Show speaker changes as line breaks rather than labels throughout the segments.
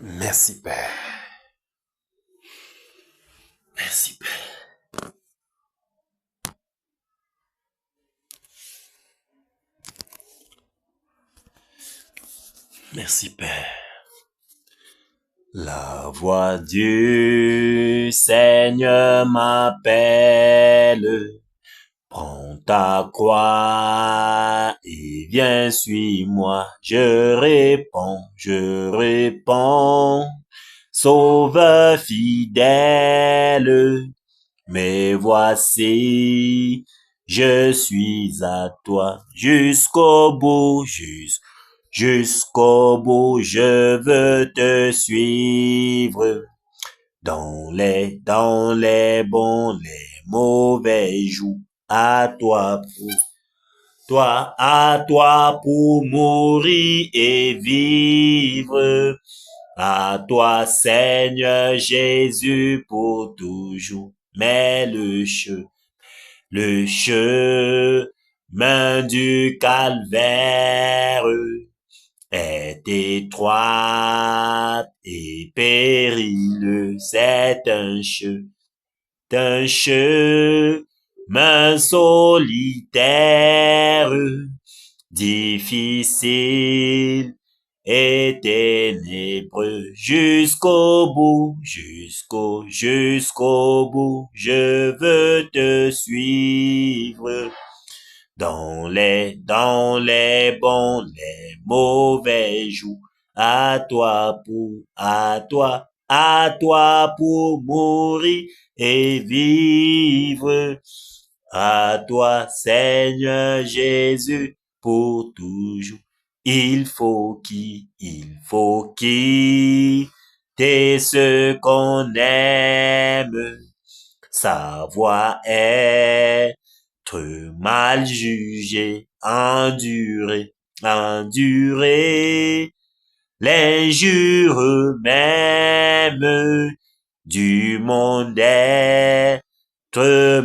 Merci Père. Merci Père. Merci Père. La voix du Seigneur m'appelle. Prends ta croix et viens, suis-moi. Je réponds. Sauveur fidèle, mais voici, je suis à toi jusqu'au bout, jusqu'au bout, je veux te suivre dans les bons, les mauvais jours, à toi pour mourir et vivre. À toi, Seigneur Jésus, pour toujours. Mais le chemin du calvaire est étroit et périlleux. C'est un chemin solitaire, difficile et ténébreux, jusqu'au bout, jusqu'au bout, je veux te suivre dans les bons, les mauvais jours, à toi pour mourir et vivre, à toi, Seigneur Jésus, pour toujours. Il faut quitter ce qu'on aime, savoir être mal jugé, endurer l'injure même du monde, être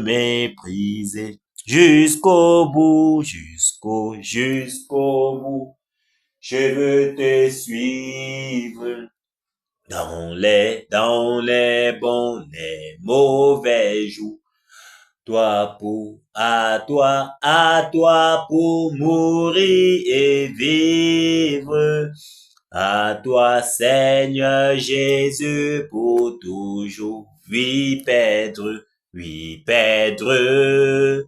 méprisé jusqu'au bout, jusqu'au bout. Je veux te suivre dans les bons, les mauvais jours. À toi pour mourir et vivre. À toi, Seigneur Jésus, pour toujours. Oui, perdre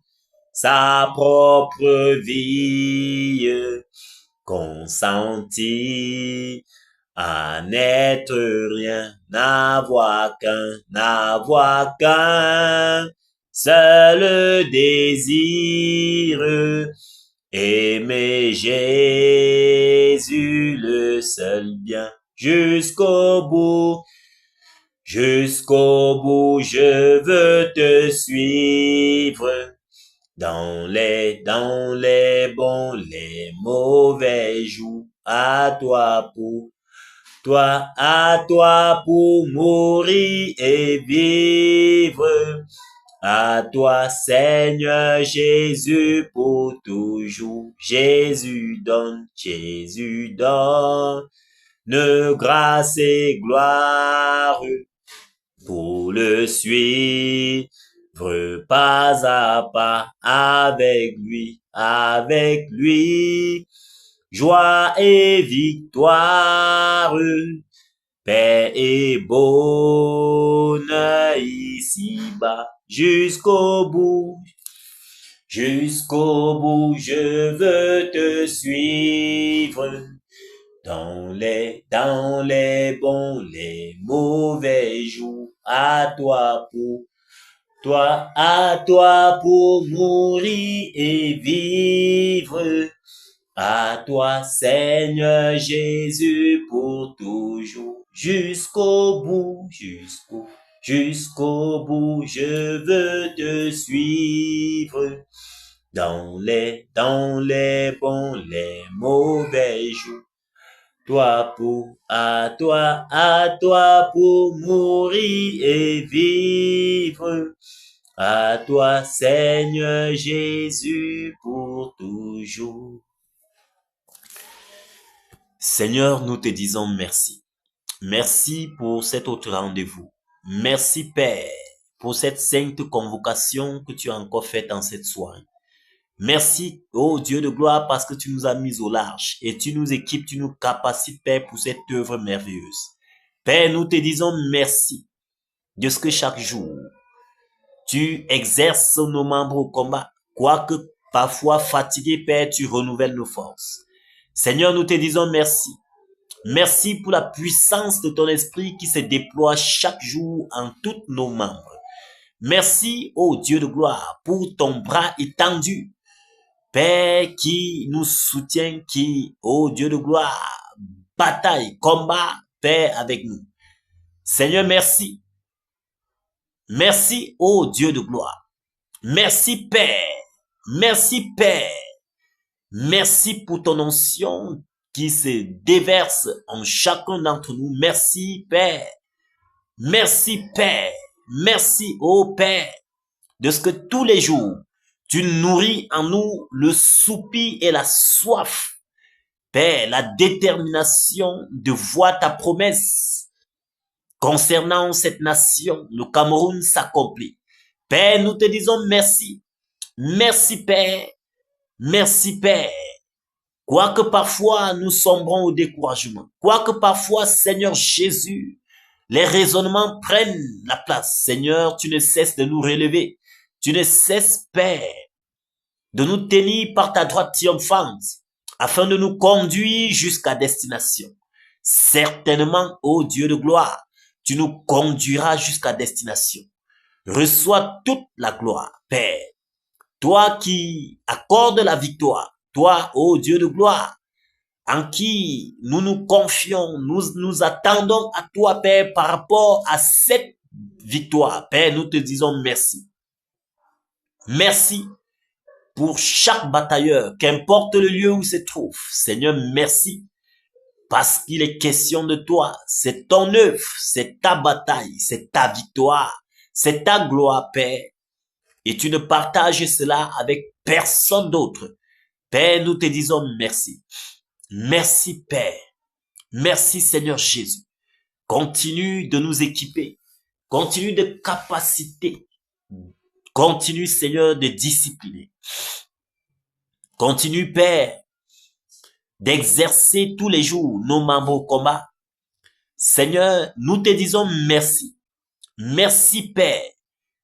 sa propre vie, consentir à n'être rien, n'avoir qu'un seul désir, aimer Jésus le seul bien, jusqu'au bout, je veux te suivre dans les bons, les mauvais jours, à toi pour mourir et vivre. À toi, Seigneur Jésus, pour toujours. Jésus donne grâce et gloire pour le suivre pas à pas avec lui, joie et victoire, paix et bonheur ici-bas, jusqu'au bout, je veux te suivre dans les bons, les mauvais jours, à toi pour mourir et vivre. À toi, Seigneur Jésus, pour toujours, jusqu'au bout, jusqu'au bout, je veux te suivre dans les bons, les mauvais jours. À toi pour mourir et vivre. À toi, Seigneur Jésus, pour toujours. Seigneur, nous te disons merci. Merci pour cet autre rendez-vous. Merci, Père, pour cette sainte convocation que tu as encore faite en cette soirée. Merci, oh Dieu de gloire, parce que tu nous as mis au large et tu nous équipes, tu nous capacites, Père, pour cette œuvre merveilleuse. Père, nous te disons merci de ce que chaque jour, tu exerces nos membres au combat. Quoique parfois fatigués, Père, tu renouvelles nos forces. Seigneur, nous te disons merci. Merci pour la puissance de ton esprit qui se déploie chaque jour en tous nos membres. Merci, ô Dieu de gloire, pour ton bras étendu, Père, qui nous soutient, qui, ô Dieu de gloire, bataille, combat, Père, avec nous. Seigneur, merci. Merci, ô Dieu de gloire. Merci, Père. Merci, Père. Merci pour ton onction qui se déverse en chacun d'entre nous. Merci, Père. Merci, Père. Merci, ô Père, de ce que tous les jours, tu nourris en nous le soupir et la soif. Père, la détermination de voir ta promesse concernant cette nation, le Cameroun, s'accomplir. Père, nous te disons merci. Merci, Père. Merci, Père. Quoique parfois nous sombrons au découragement, quoique parfois, Seigneur Jésus, les raisonnements prennent la place. Seigneur, tu ne cesses de nous relever. Tu ne cesses, Père, de nous tenir par ta droite triomphante, afin de nous conduire jusqu'à destination. Certainement, ô Dieu de gloire, tu nous conduiras jusqu'à destination. Reçois toute la gloire, Père. Toi qui accordes la victoire, toi, ô Dieu de gloire, en qui nous nous confions, nous attendons à toi, Père, par rapport à cette victoire. Père, nous te disons merci. Merci pour chaque batailleur, qu'importe le lieu où il se trouve. Seigneur, merci, parce qu'il est question de toi. C'est ton œuvre, c'est ta bataille, c'est ta victoire, c'est ta gloire, Père. Et tu ne partages cela avec personne d'autre. Père, nous te disons merci. Merci, Père. Merci, Seigneur Jésus. Continue de nous équiper. Continue de capaciter. Continue, Seigneur, de discipliner. Continue, Père, d'exercer tous les jours nos membres au combat. Seigneur, nous te disons merci. Merci, Père,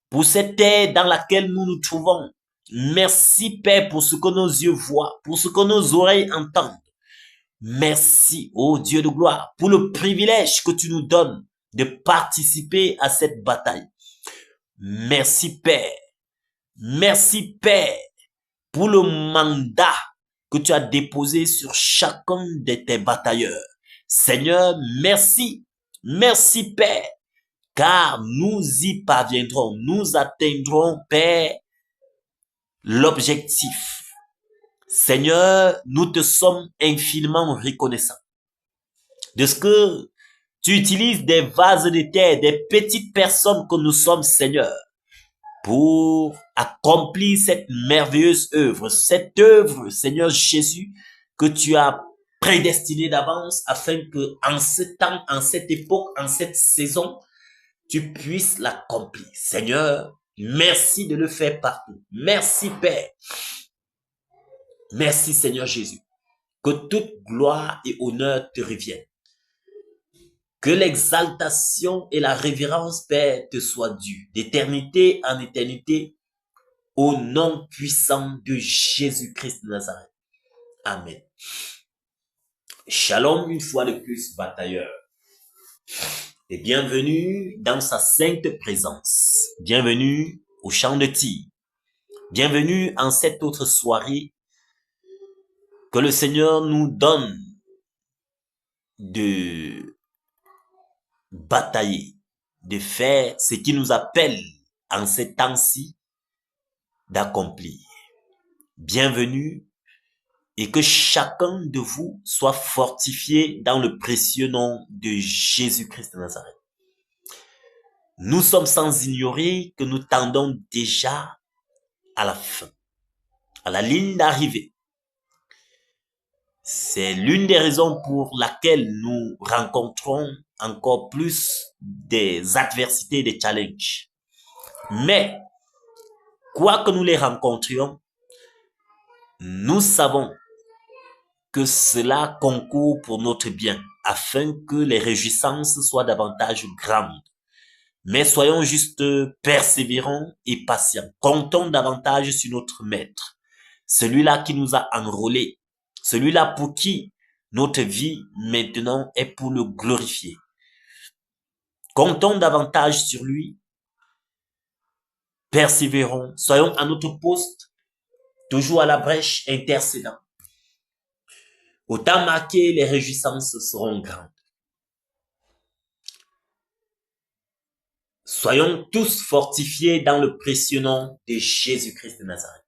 pour cette terre dans laquelle nous nous trouvons. Merci, Père, pour ce que nos yeux voient, pour ce que nos oreilles entendent. Merci, ô Dieu de gloire, pour le privilège que tu nous donnes de participer à cette bataille. Merci, Père. Merci, Père, pour le mandat que tu as déposé sur chacun de tes batailleurs. Seigneur, merci. Merci, Père, car nous y parviendrons. Nous atteindrons, Père, l'objectif. Seigneur, nous te sommes infiniment reconnaissants de ce que tu utilises des vases de terre, des petites personnes que nous sommes, Seigneur, pour accomplir cette merveilleuse œuvre, Seigneur Jésus, que tu as prédestinée d'avance afin que en ce temps, en cette époque, en cette saison, tu puisses l'accomplir. Seigneur, merci de le faire partout. Merci, Père. Merci, Seigneur Jésus. Que toute gloire et honneur te reviennent. Que l'exaltation et la révérence, Père, te soient dues d'éternité en éternité au nom puissant de Jésus-Christ de Nazareth. Amen. Shalom une fois de plus, batailleur. Et bienvenue dans sa sainte présence. Bienvenue au champ de tir. Bienvenue en cette autre soirée que le Seigneur nous donne de batailler, de faire ce qui nous appelle en ces temps-ci d'accomplir. Bienvenue et que chacun de vous soit fortifié dans le précieux nom de Jésus-Christ de Nazareth. Nous sommes sans ignorer que nous tendons déjà à la fin, à la ligne d'arrivée. C'est l'une des raisons pour laquelle nous rencontrons encore plus des adversités, des challenges. Mais, quoi que nous les rencontrions, nous savons que cela concourt pour notre bien, afin que les réjouissances soient davantage grandes. Mais soyons juste persévérants et patients. Comptons davantage sur notre Maître, celui-là qui nous a enrôlés, celui-là pour qui notre vie maintenant est pour le glorifier. Comptons davantage sur lui, persévérons, soyons à notre poste, toujours à la brèche, intercédant. Au temps marqué, les réjouissances seront grandes. Soyons tous fortifiés dans le précieux nom de Jésus-Christ de Nazareth.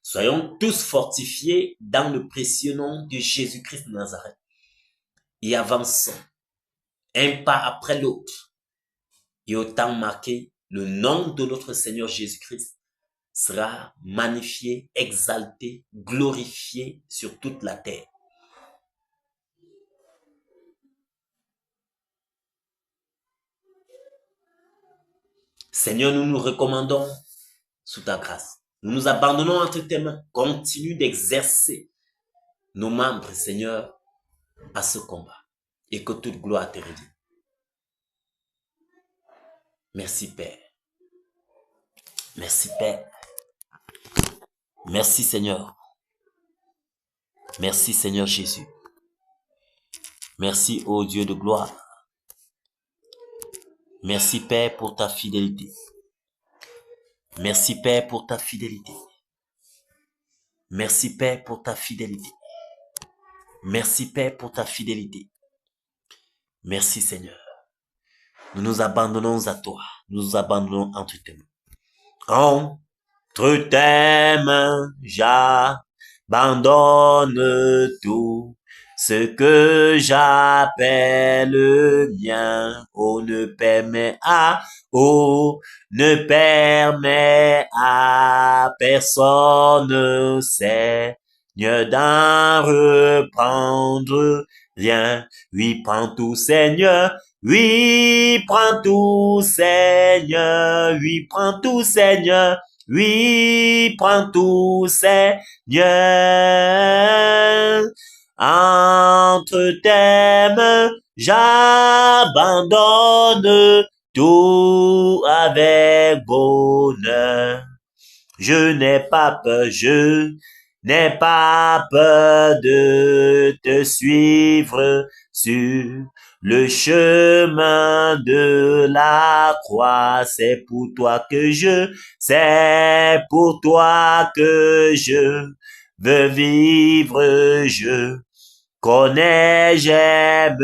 Soyons tous fortifiés dans le précieux nom de Jésus-Christ de Nazareth. Et avançons, un pas après l'autre. Et au temps marqué, le nom de notre Seigneur Jésus-Christ sera magnifié, exalté, glorifié sur toute la terre. Seigneur, nous nous recommandons sous ta grâce. Nous nous abandonnons entre tes mains. Continue d'exercer nos membres, Seigneur, à ce combat. Et que toute gloire te revienne. Merci, Père. Merci, Père. Merci, Seigneur. Merci, Seigneur Jésus. Merci, ô Dieu de gloire. Merci, Père, pour ta fidélité. Merci, Père, pour ta fidélité. Merci, Père, pour ta fidélité. Merci, Père, pour ta fidélité. Merci, Seigneur. Nous nous abandonnons à toi. Nous nous abandonnons entre tes mains. Entre tes mains, j'abandonne tout. Ce que j'appelle mien, ne permet à personne, Seigneur, d'en reprendre rien. Oui, prends tout, Seigneur. Oui, prends tout, Seigneur. Oui, prends tout, Seigneur. Oui, prends tout, Seigneur. Entre tes mains, j'abandonne tout avec bonheur. Je n'ai pas peur de te suivre sur le chemin de la croix. C'est pour toi que je veux vivre, je connais, j'aime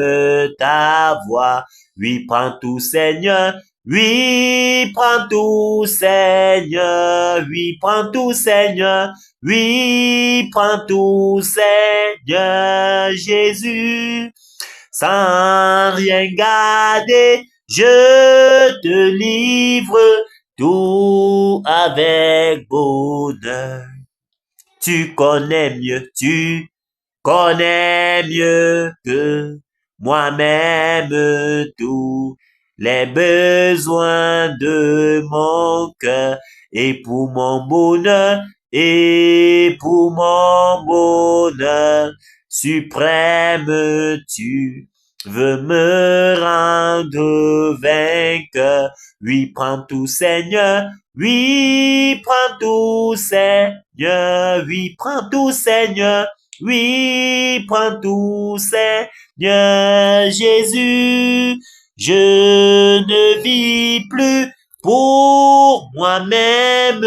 ta voix. Oui, prends tout, Seigneur. Oui, prends tout, Seigneur. Oui, prends tout, Seigneur. Oui, prends tout, Seigneur Jésus. Sans rien garder, je te livre tout avec bonheur. Tu connais mieux que moi-même tous les besoins de mon cœur, et pour mon bonheur suprême, tu veux me rendre vainqueur. Oui, prends tout, Seigneur. Oui, prends tout, Seigneur. Oui, prends tout, Seigneur. Oui, prends tout, Seigneur Jésus. Je ne vis plus pour moi-même,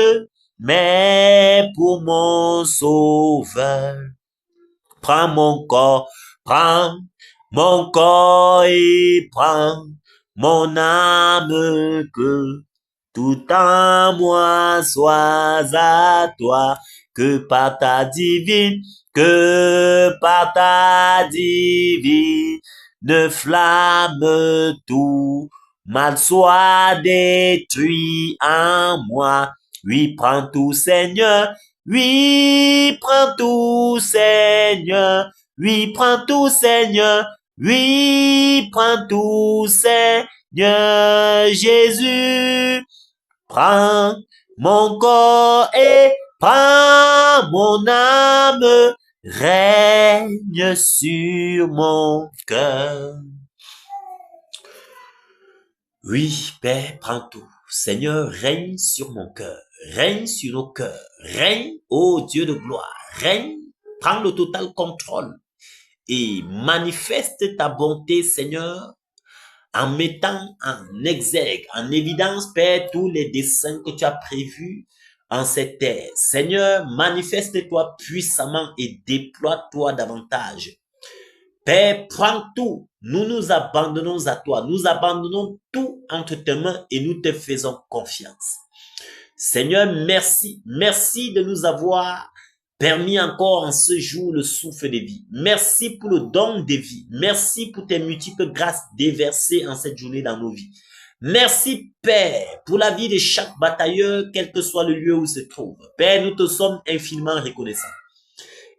mais pour mon Sauveur. Prends mon corps et prends mon âme, que tout en moi soit à toi, que par ta divine flamme tout mal soit détruit en moi. Oui, prends tout, Seigneur. Oui, prends tout, Seigneur. Oui, prends tout, Seigneur. Oui, prends tout, Seigneur Jésus. Prends mon corps et prends mon âme. Règne sur mon cœur. Oui, Père, prends tout. Seigneur, règne sur mon cœur. Règne sur nos cœurs. Règne, ô Dieu de gloire. Règne, prends le total contrôle et manifeste ta bonté, Seigneur, en mettant en exergue, en évidence, Père, tous les desseins que tu as prévus en cette terre. Seigneur, manifeste-toi puissamment et déploie-toi davantage. Père, prends tout. Nous nous abandonnons à toi. Nous abandonnons tout entre tes mains et nous te faisons confiance. Seigneur, merci. Merci de nous avoir permis encore en ce jour le souffle de vie. Merci pour le don de vie. Merci pour tes multiples grâces déversées en cette journée dans nos vies. Merci, Père, pour la vie de chaque batailleur, quel que soit le lieu où il se trouve. Père, nous te sommes infiniment reconnaissants.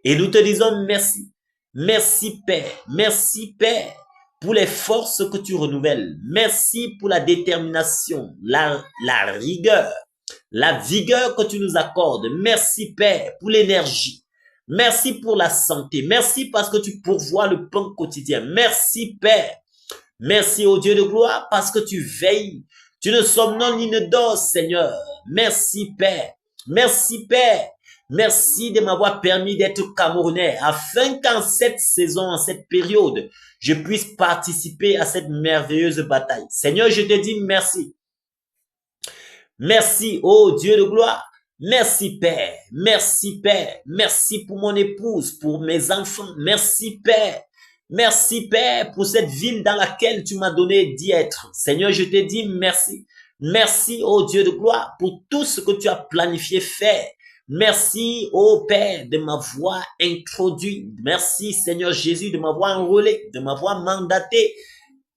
Et nous te disons merci. Merci, Père. Merci, Père, pour les forces que tu renouvelles. Merci pour la détermination, la rigueur, la vigueur que tu nous accordes. Merci, Père, pour l'énergie. Merci pour la santé. Merci parce que tu pourvois le pain quotidien. Merci, Père. Merci au Dieu de gloire parce que tu veilles. Tu ne somnolles ni ne dors, Seigneur. Merci, Père. Merci, Père. Merci de m'avoir permis d'être Camerounais afin qu'en cette saison, en cette période, je puisse participer à cette merveilleuse bataille. Seigneur, je te dis merci. Merci, ô Dieu de gloire. Merci, Père. Merci, Père. Merci pour mon épouse, pour mes enfants. Merci, Père. Merci, Père, pour cette ville dans laquelle tu m'as donné d'y être. Seigneur, je te dis merci. Merci, ô Dieu de gloire, pour tout ce que tu as planifié faire. Merci, ô Père, de m'avoir introduit. Merci, Seigneur Jésus, de m'avoir enrôlé, de m'avoir mandaté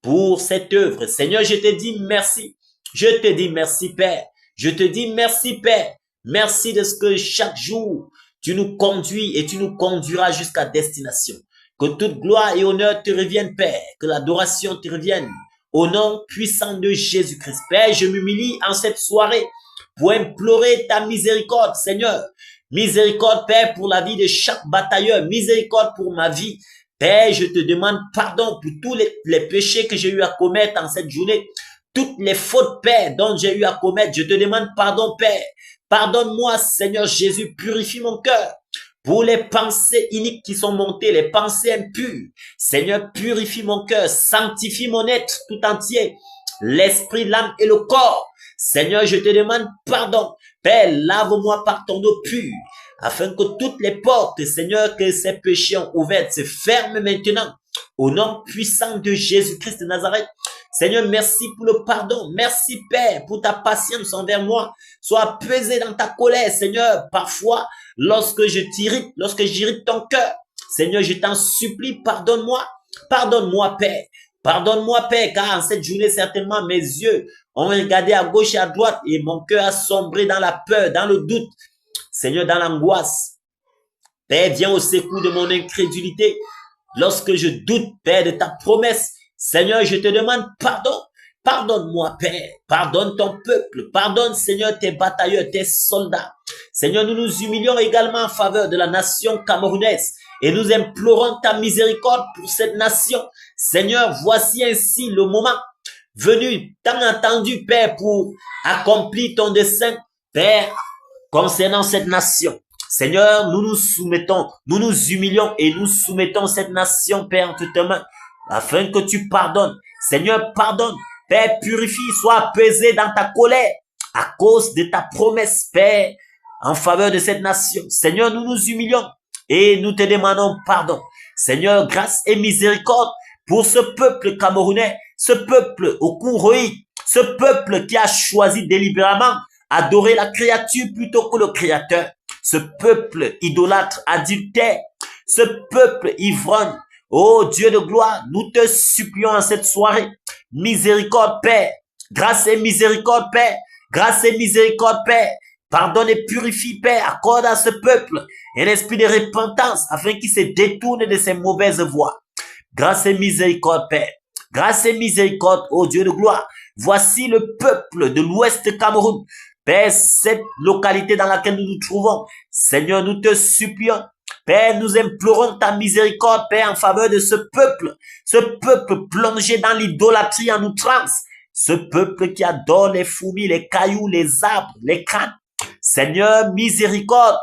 pour cette œuvre. Seigneur, je te dis merci. Je te dis merci, Père. Je te dis merci, Père. Merci de ce que chaque jour, tu nous conduis et tu nous conduiras jusqu'à destination. Que toute gloire et honneur te reviennent, Père. Que l'adoration te revienne. Au nom puissant de Jésus-Christ. Père, je m'humilie en cette soirée pour implorer ta miséricorde, Seigneur. Miséricorde, Père, pour la vie de chaque batailleur. Miséricorde pour ma vie. Père, je te demande pardon pour tous les péchés que j'ai eu à commettre en cette journée. Toutes les fautes, Père, dont j'ai eu à commettre. Je te demande pardon, Père. Pardonne-moi, Seigneur Jésus. Purifie mon cœur. Pour les pensées iniques qui sont montées, les pensées impures. Seigneur, purifie mon cœur. Sanctifie mon être tout entier. L'esprit, l'âme et le corps. Seigneur, je te demande pardon. Père, lave-moi par ton eau pure, afin que toutes les portes, Seigneur, que ces péchés ont ouvertes se ferment maintenant. Au nom puissant de Jésus-Christ de Nazareth. Seigneur, merci pour le pardon. Merci, Père, pour ta patience envers moi. Sois pesé dans ta colère, Seigneur. Parfois, lorsque je t'irrite, lorsque j'irrite ton cœur, Seigneur, je t'en supplie, pardonne-moi. Pardonne-moi, Père. Pardonne-moi, Père, car en cette journée, certainement, mes yeux ont regardé à gauche et à droite et mon cœur a sombré dans la peur, dans le doute. Seigneur, dans l'angoisse. Père, viens au secours de mon incrédulité. Lorsque je doute, Père, de ta promesse, Seigneur, je te demande pardon. Pardonne-moi, Père. Pardonne ton peuple. Pardonne, Seigneur, tes batailleurs, tes soldats. Seigneur, nous nous humilions également en faveur de la nation camerounaise et nous implorons ta miséricorde pour cette nation. Seigneur, voici ainsi le moment venu, tant entendu, Père, pour accomplir ton dessein, Père, concernant cette nation. Seigneur, nous nous soumettons, nous nous humilions et nous soumettons cette nation, Père, entre tes mains, afin que tu pardonnes. Seigneur, pardonne. Père, purifie, sois apaisé dans ta colère à cause de ta promesse, Père, en faveur de cette nation. Seigneur, nous nous humilions et nous te demandons pardon. Seigneur, grâce et miséricorde pour ce peuple camerounais, ce peuple au cou roi, ce peuple qui a choisi délibérément adorer la créature plutôt que le créateur, ce peuple idolâtre, adultère, ce peuple ivrogne. Oh Dieu de gloire, nous te supplions en cette soirée, miséricorde Père, grâce et miséricorde Père, grâce et miséricorde Père. Pardonne et purifie, Père. Accorde à ce peuple un esprit de repentance afin qu'il se détourne de ses mauvaises voies. Grâce et miséricorde, Père. Grâce et miséricorde, ô Dieu de gloire. Voici le peuple de l'Ouest Cameroun. Père, cette localité dans laquelle nous nous trouvons. Seigneur, nous te supplions. Père, nous implorons ta miséricorde, Père, en faveur de ce peuple plongé dans l'idolâtrie en outrance, ce peuple qui adore les fourmis, les cailloux, les arbres, les crânes. Seigneur, miséricorde,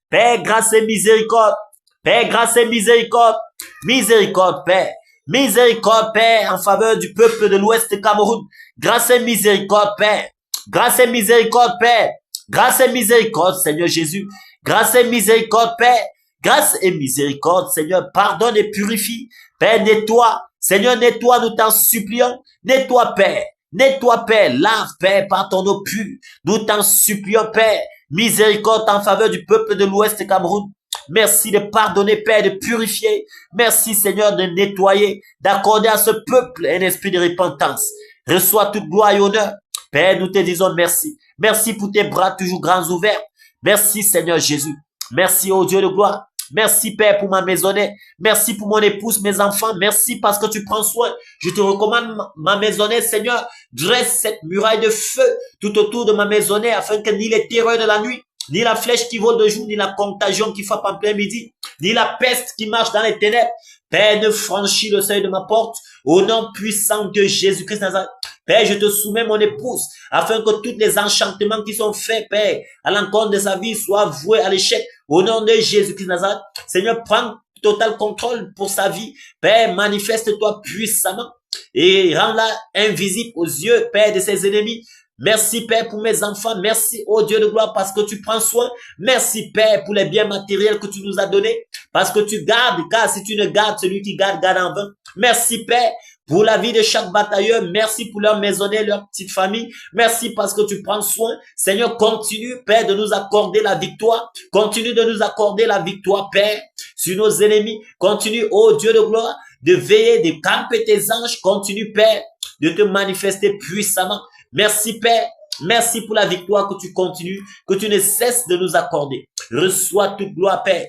Père, grâce et miséricorde, Père, grâce et miséricorde, miséricorde, Père, miséricorde, Père, en faveur du peuple de l'Ouest Cameroun, grâce et miséricorde, Père, grâce et miséricorde, Père, grâce et miséricorde, Seigneur Jésus, grâce et miséricorde, Père, grâce et miséricorde, Seigneur, pardonne et purifie. Père, nettoie. Seigneur, nettoie, nous t'en supplions. Nettoie, Père. Nettoie, Père. Lave, Père, par ton eau pure. Nous t'en supplions, Père. Miséricorde en faveur du peuple de l'Ouest Cameroun. Merci de pardonner, Père, de purifier. Merci, Seigneur, de nettoyer, d'accorder à ce peuple un esprit de repentance. Reçois toute gloire et honneur. Père, nous te disons merci. Merci pour tes bras toujours grands ouverts. Merci, Seigneur Jésus. Merci, ô Dieu de gloire. Merci, Père, pour ma maisonnée. Merci pour mon épouse, mes enfants. Merci parce que tu prends soin. Je te recommande ma maisonnée, Seigneur. Dresse cette muraille de feu tout autour de ma maisonnée afin que ni les terreurs de la nuit, ni la flèche qui vole de jour, ni la contagion qui frappe en plein midi, ni la peste qui marche dans les ténèbres, Père, ne franchis le seuil de ma porte. Au nom puissant de Jésus-Christ Nazareth. Père, je te soumets mon épouse, afin que tous les enchantements qui sont faits, Père, à l'encontre de sa vie, soient voués à l'échec. Au nom de Jésus-Christ Nazareth. Seigneur, prends total contrôle pour sa vie. Père, manifeste-toi puissamment et rends-la invisible aux yeux, Père, de ses ennemis. Merci, Père, pour mes enfants. Merci, ô Dieu de gloire, parce que tu prends soin. Merci, Père, pour les biens matériels que tu nous as donnés. Parce que tu gardes, car si tu ne gardes, celui qui garde, garde en vain. Merci, Père, pour la vie de chaque batailleur. Merci pour leur maisonnée, leur petite famille. Merci parce que tu prends soin. Seigneur, continue, Père, de nous accorder la victoire. Continue de nous accorder la victoire, Père, sur nos ennemis. Continue, ô Dieu de gloire, de veiller, de camper tes anges. Continue, Père, de te manifester puissamment. Merci, Père. Merci pour la victoire que tu continues, que tu ne cesses de nous accorder. Reçois toute gloire, Père.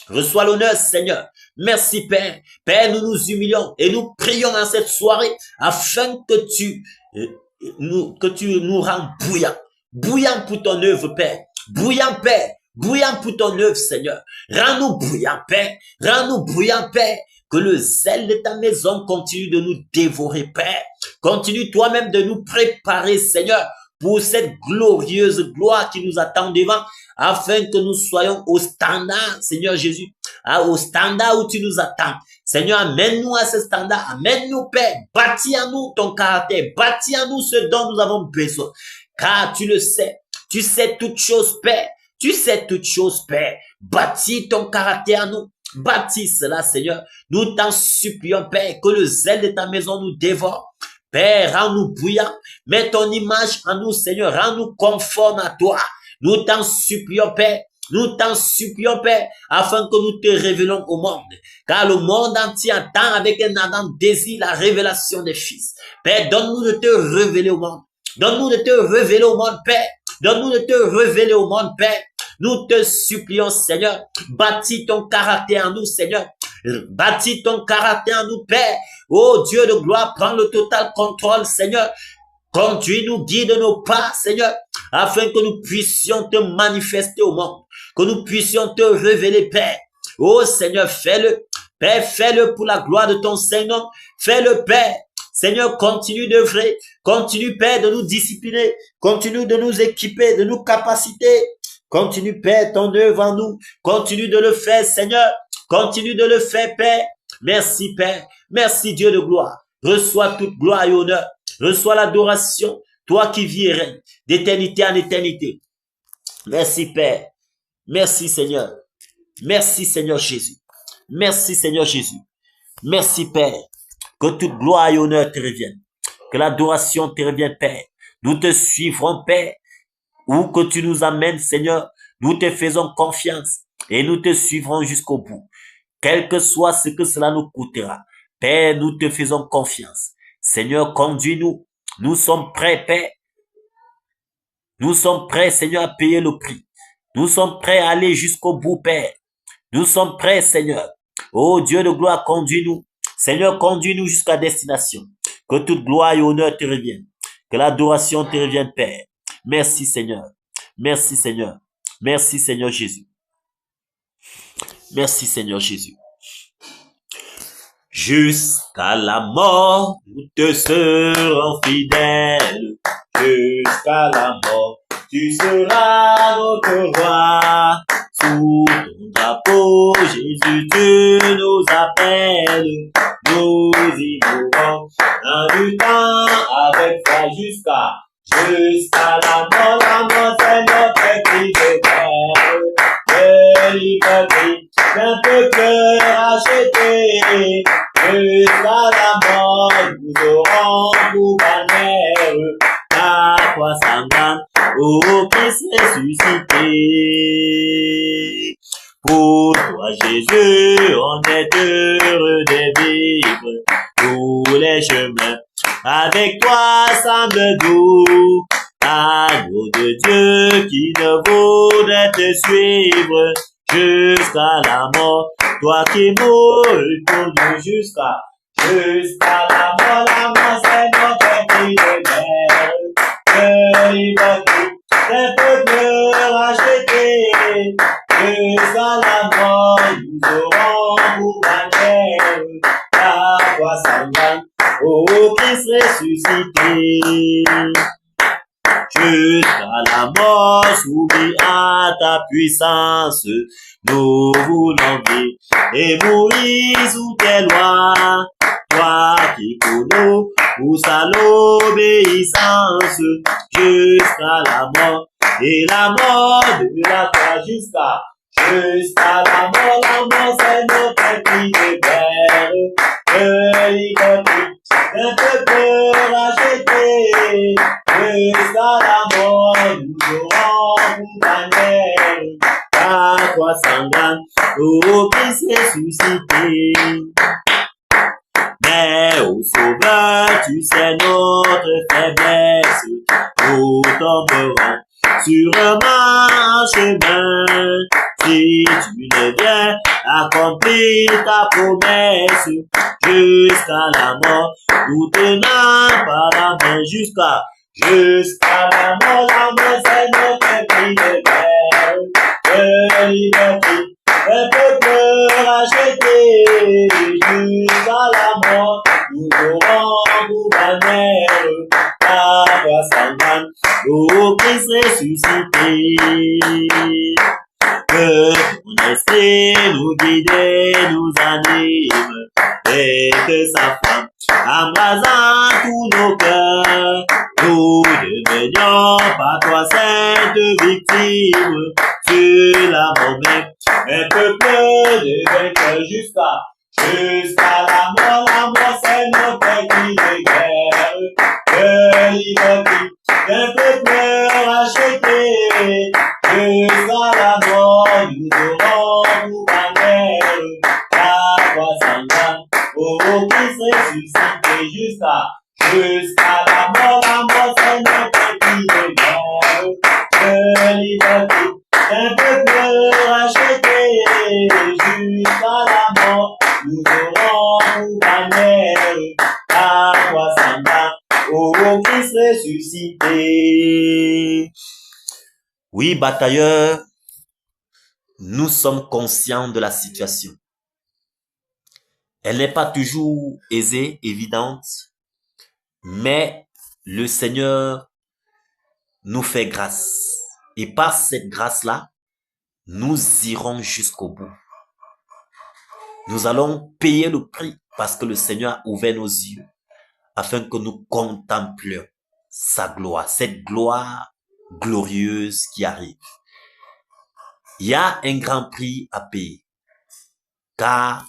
Reçois l'honneur, Seigneur. Merci, Père. Père, nous nous humilions et nous prions en cette soirée afin que tu nous rends bouillants. Bouillants pour ton œuvre, Père. Bouillants, Père. Bouillants pour ton œuvre, Seigneur. Rends-nous bouillants, Père. Rends-nous bouillants, Père. Que le zèle de ta maison continue de nous dévorer, Père. Continue toi-même de nous préparer, Seigneur, pour cette glorieuse gloire qui nous attend devant, afin que nous soyons au standard, Seigneur Jésus, au standard où tu nous attends. Seigneur, amène-nous à ce standard, amène-nous, Père, bâtis en nous ton caractère, bâtis en nous ce dont nous avons besoin, car tu le sais, tu sais toutes choses, Père, tu sais toutes choses, Père, bâtis ton caractère en nous. Bâtis cela, Seigneur. Nous t'en supplions, Père, que le zèle de ta maison nous dévore. Père, rends-nous bouillants. Mets ton image en nous, Seigneur. Rends-nous conformes à toi. Nous t'en supplions, Père. Nous t'en supplions, Père, afin que nous te révélons au monde. Car le monde entier attend avec un ardent désir la révélation des fils. Père, donne-nous de te révéler au monde. Donne-nous de te révéler au monde, Père. Donne-nous de te révéler au monde, Père. Nous te supplions, Seigneur, bâtis ton caractère en nous, Seigneur. Bâtis ton caractère en nous, Père. Oh Dieu de gloire, prends le total contrôle, Seigneur. Conduis-nous, guide nos pas, Seigneur, afin que nous puissions te manifester au monde, que nous puissions te révéler, Père. Oh Seigneur, fais-le. Père, fais-le pour la gloire de ton Saint-Nom. Fais-le, Père. Seigneur, continue d'œuvrer. Continue, Père, de nous discipliner. Continue de nous équiper, de nous capaciter. Continue, Père, ton œuvre en nous. Continue de le faire, Seigneur. Continue de le faire, Père. Merci, Père. Merci, Dieu de gloire. Reçois toute gloire et honneur. Reçois l'adoration. Toi qui vis et règnes d'éternité en éternité. Merci, Père. Merci, Seigneur. Merci, Seigneur Jésus. Merci, Seigneur Jésus. Merci, Père. Que toute gloire et honneur te reviennent. Que l'adoration te revienne, Père. Nous te suivrons, Père. Où que tu nous amènes, Seigneur, nous te faisons confiance et nous te suivrons jusqu'au bout. Quel que soit ce que cela nous coûtera. Père, nous te faisons confiance. Seigneur, conduis-nous. Nous sommes prêts, Père. Nous sommes prêts, Seigneur, à payer le prix. Nous sommes prêts à aller jusqu'au bout, Père. Nous sommes prêts, Seigneur. Oh Dieu de gloire, conduis-nous. Seigneur, conduis-nous jusqu'à destination. Que toute gloire et honneur te reviennent. Que l'adoration te revienne, Père. Merci, Seigneur. Merci, Seigneur. Merci, Seigneur Jésus. Merci, Seigneur Jésus. Jusqu'à la mort, nous te serons fidèles. Jusqu'à la mort, tu seras notre roi. Sous ton drapeau, Jésus, tu nous appelles. Nous y mourrons en luttant avec toi jusqu'à la mort, c'est notre cri de guerre. De liberté, d'un peuple racheté. Jusqu'à la mort, nous aurons pour bannière la croix sanglante, ô Christ ressuscité. Pour toi, Jésus, on est heureux de vivre tous les chemins. Avec toi, semble doux, agneau de Dieu qui ne voudrait te suivre jusqu'à la mort. Toi qui mourus pour nous jusqu'à la mort, c'est notre cri de guerre. De liberté, d'un peuple racheté. Jusqu'à la mort, nous aurons pour bannière la croix sanglante, ô Christ ressuscité. Jusqu'à la mort, soumis à ta puissance, nous voulons vivre et mourir sous tes lois. Toi qui nous pousse à l'obéissance, jusqu'à la mort, et la mort de la croix jusqu'à la mort, c'est notre cri de guerre. De liberté, d'un peuple racheté. Jusqu'à la mort, nous aurons pour bannière la croix sanglante, ô Christ ressuscité. Mais ô Sauveur, tu sais notre faiblesse, nous tomberons sûrement en chemin. Si tu ne viens accomplir ta promesse, jusqu'à la mort, nous tenons par la main jusqu'à la mort, c'est notre cri de guerre. De liberté, un peuple racheté. Jusqu'à la mort, nous aurons pour bannière la croix sanglante, ô Christ ressuscité. Que ton esprit nous guide et nous anime, et que sa flamme embrasant tous nos cœurs, nous devenions par toi sainte victime. Sur la mort même, un peuple de vainqueurs jusqu'à la mort, c'est notre cri de guerre. De liberté, d'un peuple racheté. Jusqu'à la mort, nous aurons pour bannière la croix sanglante, ô Christ ressuscité. Jusqu'à la mort, c'est notre cri de guerre. De liberté, d'un peuple racheté. Jusqu'à la mort, nous aurons pour bannière la croix sanglante, ô Christ ressuscité. Oui, batailleurs, nous sommes conscients de la situation. Elle n'est pas toujours aisée, évidente, mais le Seigneur nous fait grâce. Et par cette grâce-là, nous irons jusqu'au bout. Nous allons payer le prix parce que le Seigneur a ouvert nos yeux afin que nous contemplions sa gloire, cette gloire glorieuse qui arrive. Il y a un grand prix à payer, car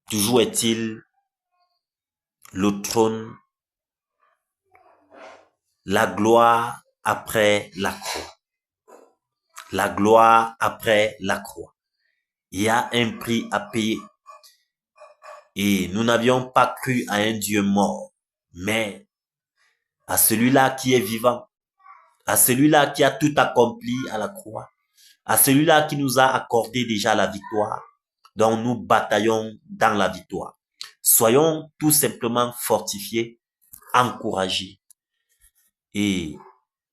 toujours est-il le trône, la gloire après la croix. La gloire après la croix. Il y a un prix à payer. Et nous n'avions pas cru à un Dieu mort, mais à celui-là qui est vivant, à celui-là qui a tout accompli à la croix, à celui-là qui nous a accordé déjà la victoire, dont nous bataillons dans la victoire. Soyons tout simplement fortifiés, encouragés et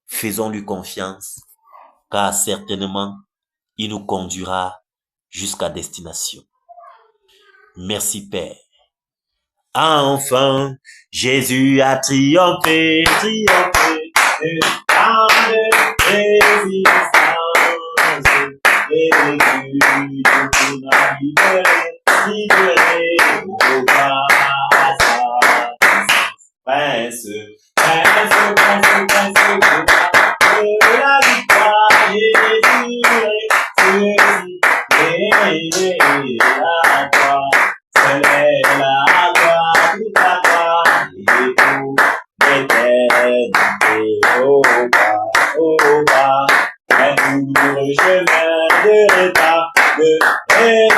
faisons-lui confiance, car certainement, il nous conduira jusqu'à destination. Merci Père. Enfin, Jésus a triomphé, triomphé, de tant de résistance, et Jésus nous a libérés, libérés, au grâce à Prince, Prince, Prince, Prince, de la victoire, Jésus est la croix, c'est la gloire, toute la gloire, et pour l'éternité, au bas, un douloureux chemin de l'état et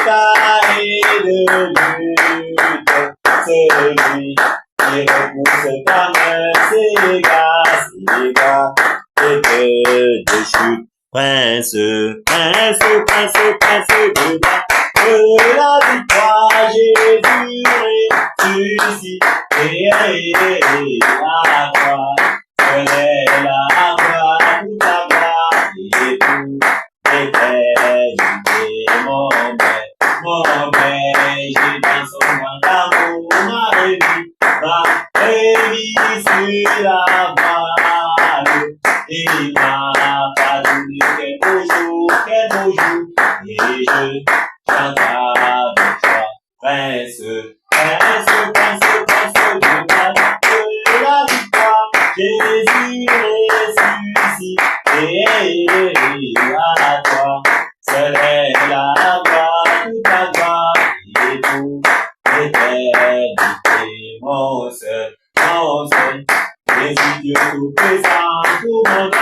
de lutte, c'est lui qui repousse ta main, ses gars, et de chute. Prince, prince, prince, prince de la victoire, Jésus ressuscité, la croix, c'est la gloire, toute la gloire, et pour l'éternité, mon Père, j'ai dans son grand amour, ma révie sur la voile, il m'a pas donné quel beau jour, et je chante avec joie. Prince, Prince, Prince, Prince de la victoire, Jésus ressuscité, à toi, c'est la gloire, toute la gloire, et pour l'éternité, mon seul, Jésus Dieu tout présent, pour mon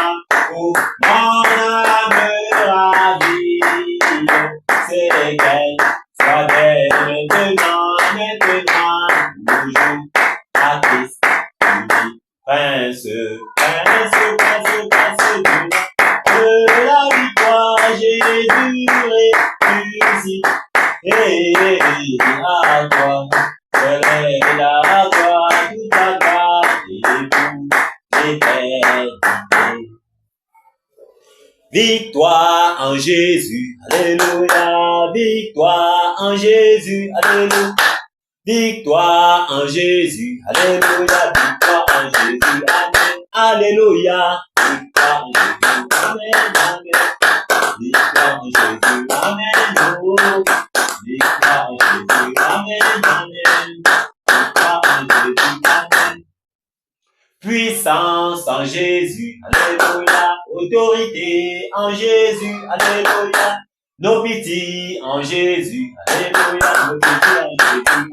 âme ravie, c'est qu'elle soit dès maintenant, toujours, à Christ, Prince, Prince, Prince, Prince de la victoire, Jésus ressuscité, à toi, c'est la gloire, toute la gloire, et pour l'éternité. Victoire en Jésus, alléluia, victoire en Jésus, alléluia, victoire en Jésus, alléluia, victoire en Jésus, amen, alléluia, victoire en Jésus, amen, amen, victoire en Jésus, amen, oh, victoire en Jésus, amen, amen, victoire en Jésus, amen. Puissance en Jésus, alléluia, autorité en Jésus, alléluia, nobilité en Jésus, alléluia, nobilité en Jésus, amen,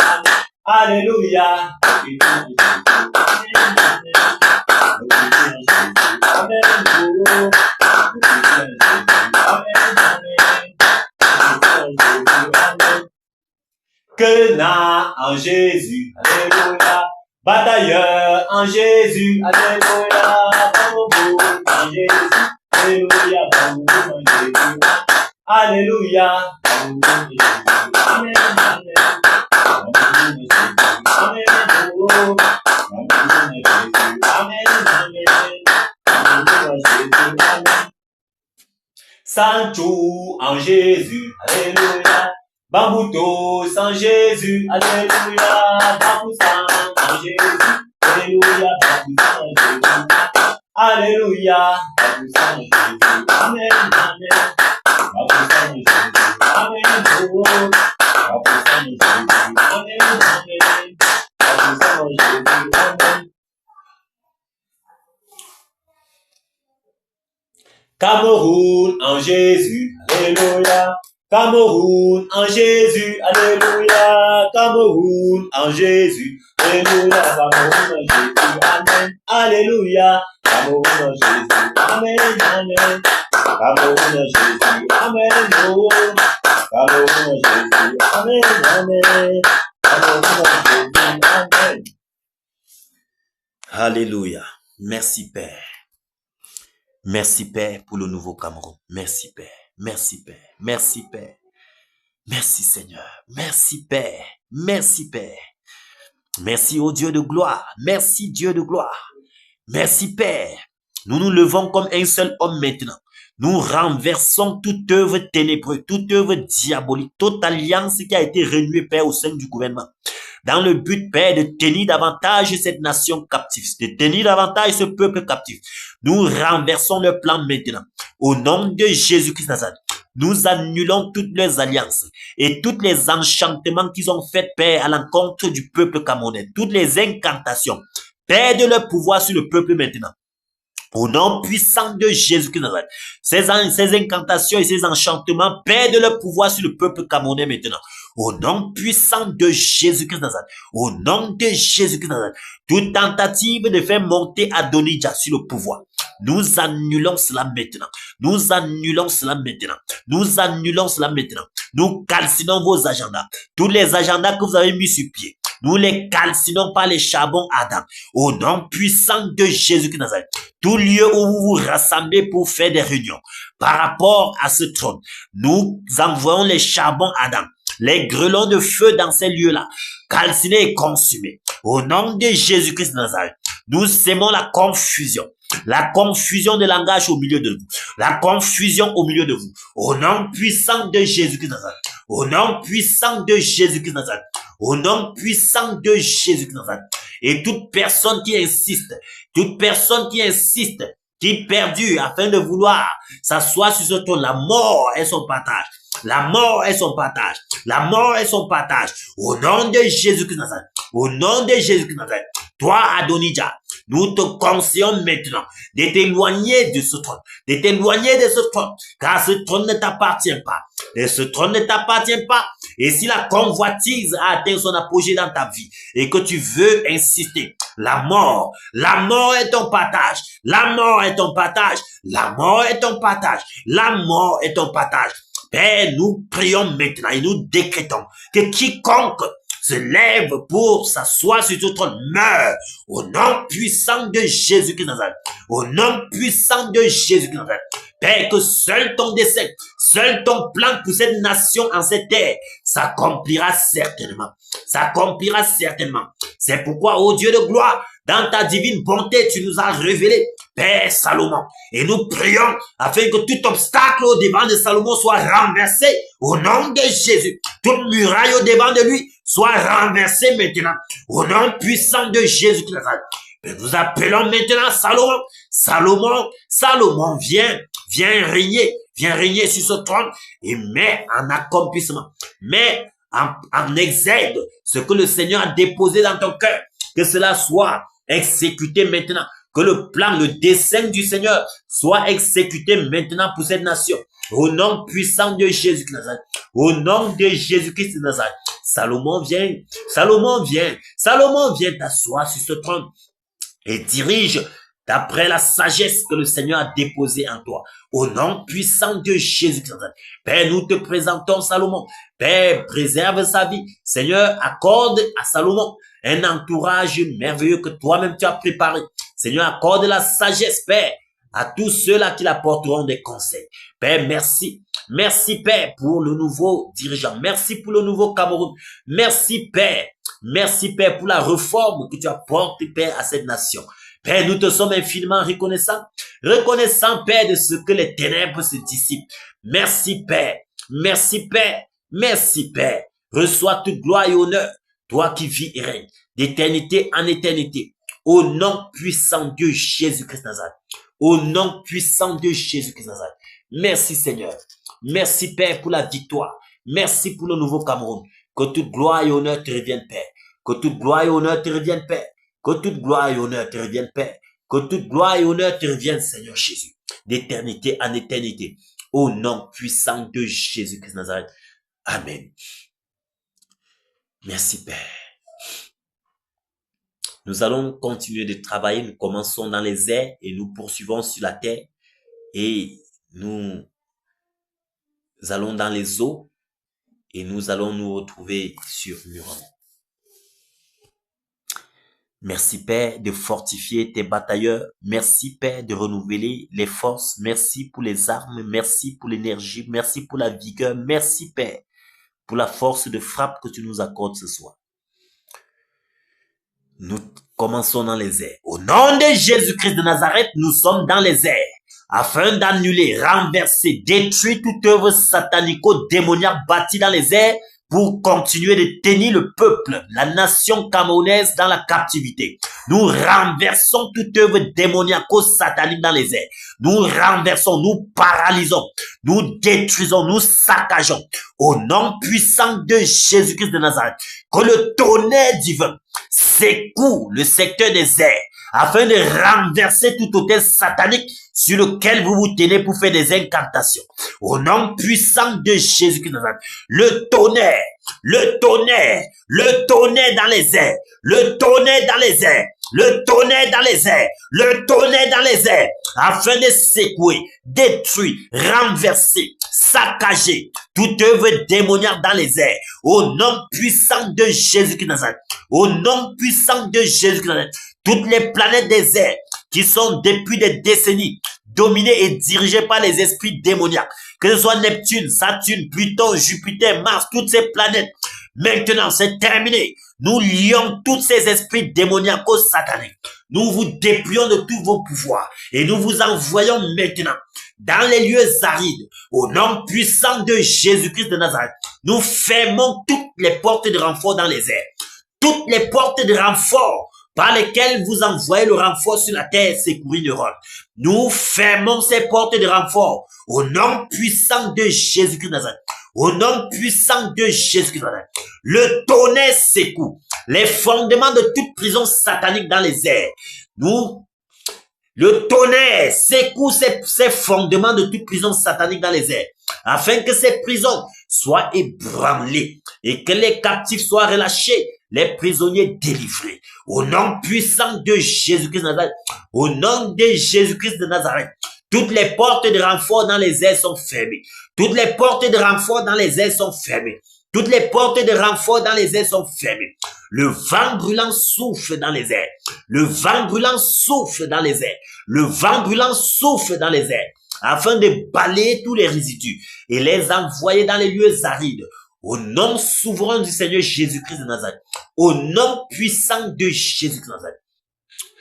alléluia, nobilité en Jésus, amen, Quenat en Jésus, alléluia, batailleur en Jésus, alléluia, tambour en Jésus, alléluia, tambour en Jésus, alléluia, tambour en Jésus, amen, amen, tambour en Jésus, amen, oh, tambour en Jésus, amen, amen, tambour en Jésus, amen. Sancho en Jésus, alléluia, Bambouto sans Jésus, alléluia, Bambousan en Jésus, alléluia, Bambousan en Jésus, alléluia, Bambousan en Jésus, amen, amen, Bambousan en Jésus, amen, oh, Bambousan en Jésus, amen, amen, Bambousan en Jésus, amen. Cameroun en Jésus, alléluia, Cameroun en Jésus, alléluia, Cameroun en Jésus, alléluia, Cameroun en Jésus, amen, alléluia, Cameroun en Jésus, amen, amen, Cameroun en Jésus, amen, oh, Cameroun en Jésus, amen, amen, Cameroun en Jésus, amen. Alléluia, merci Père. Merci Père pour le nouveau Cameroun. Merci Père. Merci Père. Merci Père. Merci Seigneur. Merci Père. Merci Père. Merci au Dieu de gloire. Merci Dieu de gloire. Merci Père. Nous nous levons comme un seul homme maintenant. Nous renversons toute œuvre ténébreuse, toute œuvre diabolique, toute alliance qui a été renouée, Père, au sein du gouvernement. Dans le but, Père, de tenir davantage cette nation captive, de tenir davantage ce peuple captif. Nous renversons le plan maintenant. Au nom de Jésus-Christ Nazareth, nous annulons toutes les alliances et tous les enchantements qu'ils ont fait, Père, à l'encontre du peuple camerounais. Toutes les incantations. Père, de leur pouvoir sur le peuple maintenant. Au nom puissant de Jésus-Christ Nazareth, ces incantations et ces enchantements perdent leur pouvoir sur le peuple camerounais maintenant. Au nom puissant de Jésus-Christ Nazareth, au nom de Jésus-Christ Nazareth, toute tentative de faire monter Adonijah sur le pouvoir, nous annulons cela maintenant. Nous annulons cela maintenant. Nous annulons cela maintenant. Nous calcinons vos agendas. Tous les agendas que vous avez mis sur pied. Nous les calcinons par les charbons ardents. Au nom puissant de Jésus-Christ Nazareth. Tout lieu où vous vous rassemblez pour faire des réunions. Par rapport à ce trône, nous envoyons les charbons ardents. Les grelons de feu dans ces lieux-là. Calcinés et consumés. Au nom de Jésus-Christ Nazareth. Nous sémons la confusion. La confusion de langage au milieu de vous. La confusion au milieu de vous. Au nom puissant de Jésus-Christ Nazareth. Au nom puissant de Jésus-Christ Nazareth. Au nom puissant de Jésus-Christ Nazareth. Et toute personne qui insiste, qui perdure afin de vouloir s'asseoir sur ce trône, la mort est son partage. La mort est son partage. La mort est son partage. Au nom de Jésus-Christ Nazareth. Au nom de Jésus-Christ Nazareth. Toi, Adonijah, nous te conseillons maintenant de t'éloigner de ce trône. De t'éloigner de ce trône. Car ce trône ne t'appartient pas. Et ce trône ne t'appartient pas. Et si la convoitise a atteint son apogée dans ta vie et que tu veux insister, la mort est ton partage. La mort est ton partage. La mort est ton partage. La mort est ton partage. Père, nous prions maintenant et nous décrétons que quiconque se lève pour s'asseoir sur ce trône meurt au nom puissant de Jésus-Christ Nazareth. Au nom puissant de Jésus-Christ Nazareth. Père, que seul ton décès, seul ton plan pour cette nation en cette terre s'accomplira certainement. S'accomplira certainement. C'est pourquoi, ô Dieu de gloire, dans ta divine bonté, tu nous as révélé, Père Salomon. Et nous prions afin que tout obstacle au devant de Salomon soit renversé au nom de Jésus. Toute muraille au devant de lui soit renversée maintenant au nom puissant de Jésus-Christ. Et nous appelons maintenant Salomon. Salomon, viens régner sur ce trône et mets en accomplissement, mets en exergue ce que le Seigneur a déposé dans ton cœur. Que cela soit exécuté maintenant. Que le plan, le dessein du Seigneur soit exécuté maintenant pour cette nation. Au nom puissant de Jésus-Christ Nazareth. Au nom de Jésus-Christ Nazareth. Salomon vient t'asseoir sur ce trône et dirige d'après la sagesse que le Seigneur a déposée en toi. Au nom puissant de Jésus-Christ. Père, nous te présentons Salomon. Père, préserve sa vie. Seigneur, accorde à Salomon un entourage merveilleux que toi-même tu as préparé. Seigneur, accorde la sagesse, Père, à tous ceux-là qui l'apporteront des conseils. Père, merci. Merci, Père, pour le nouveau dirigeant. Merci pour le nouveau Cameroun. Merci, Père. Merci, Père, pour la réforme que tu apportes, Père, à cette nation. Père, nous te sommes infiniment reconnaissants. Reconnaissants, Père, de ce que les ténèbres se dissipent. Merci, Père. Merci, Père. Merci, Père. Reçois toute gloire et honneur. Toi qui vis et règnes d'éternité en éternité. Au nom puissant de Jésus-Christ Nazareth. Au nom puissant de Jésus-Christ Nazareth. Merci, Seigneur. Merci, Père, pour la victoire. Merci pour le nouveau Cameroun. Que toute gloire et honneur te reviennent, Père. Que toute gloire et honneur te reviennent, Père. Que toute gloire et honneur te reviennent, Père. Que toute gloire et honneur te reviennent, Seigneur Jésus. D'éternité en éternité. Au nom puissant de Jésus-Christ Nazareth. Amen. Merci, Père. Nous allons continuer de travailler. Nous commençons dans les airs et nous poursuivons sur la terre. Et nous allons dans les eaux et nous allons nous retrouver sur Muron. Merci, Père, de fortifier tes batailleurs. Merci, Père, de renouveler les forces. Merci pour les armes. Merci pour l'énergie. Merci pour la vigueur. Merci, Père, pour la force de frappe que tu nous accordes ce soir. Nous commençons dans les airs. Au nom de Jésus-Christ de Nazareth, nous sommes dans les airs, afin d'annuler, renverser, détruire toute œuvre satanico-démoniaque bâtie dans les airs pour continuer de tenir le peuple, la nation camerounaise dans la captivité. Nous renversons toute œuvre démoniaco-satanique dans les airs. Nous renversons, nous paralysons, nous détruisons, nous saccageons. Au nom puissant de Jésus-Christ de Nazareth, que le tonnerre divin secoue le secteur des airs afin de renverser tout hôtel satanique sur lequel vous vous tenez pour faire des incantations. Au nom puissant de Jésus-Christ de Nazareth, le tonnerre, le tonnerre, le tonnerre dans les airs, le tonnerre dans les airs, le tonnerre dans les airs, le tonnerre dans les airs, afin de secouer, détruire, renverser, saccager toute œuvre démoniaque dans les airs, au nom puissant de Jésus-Christ de Nazareth, au nom puissant de Jésus-Christ de Nazareth, toutes les planètes des airs qui sont depuis des décennies dominées et dirigées par les esprits démoniaques, que ce soit Neptune, Saturne, Pluton, Jupiter, Mars, toutes ces planètes, maintenant c'est terminé. Nous lions tous ces esprits démoniaco-sataniques. Nous vous déplions de tous vos pouvoirs et nous vous envoyons maintenant dans les lieux arides, au nom puissant de Jésus-Christ de Nazareth. Nous fermons toutes les portes de renfort dans les airs, toutes les portes de renfort par lesquelles vous envoyez le renfort sur la terre secourir le rôle. Nous fermons ces portes de renfort au nom puissant de Jésus-Christ de Nazareth. Au nom puissant de Jésus-Christ de Nazareth. Le tonnerre secoue les fondements de toute prison satanique dans les airs. Le tonnerre secoue ces fondements de toute prison satanique dans les airs, afin que ces prisons soient ébranlées et que les captifs soient relâchés, les prisonniers délivrés. Au nom puissant de Jésus-Christ de Nazareth, au nom de Jésus-Christ de Nazareth, toutes les portes de renfort dans les airs sont fermées. Toutes les portes de renfort dans les airs sont fermées. Toutes les portes de renfort dans les airs sont fermées. Le vent brûlant souffle dans les airs. Le vent brûlant souffle dans les airs. Le vent brûlant souffle dans les airs, afin de balayer tous les résidus et les envoyer dans les lieux arides. Au nom souverain du Seigneur Jésus-Christ de Nazareth. Au nom puissant de Jésus-Christ de Nazareth.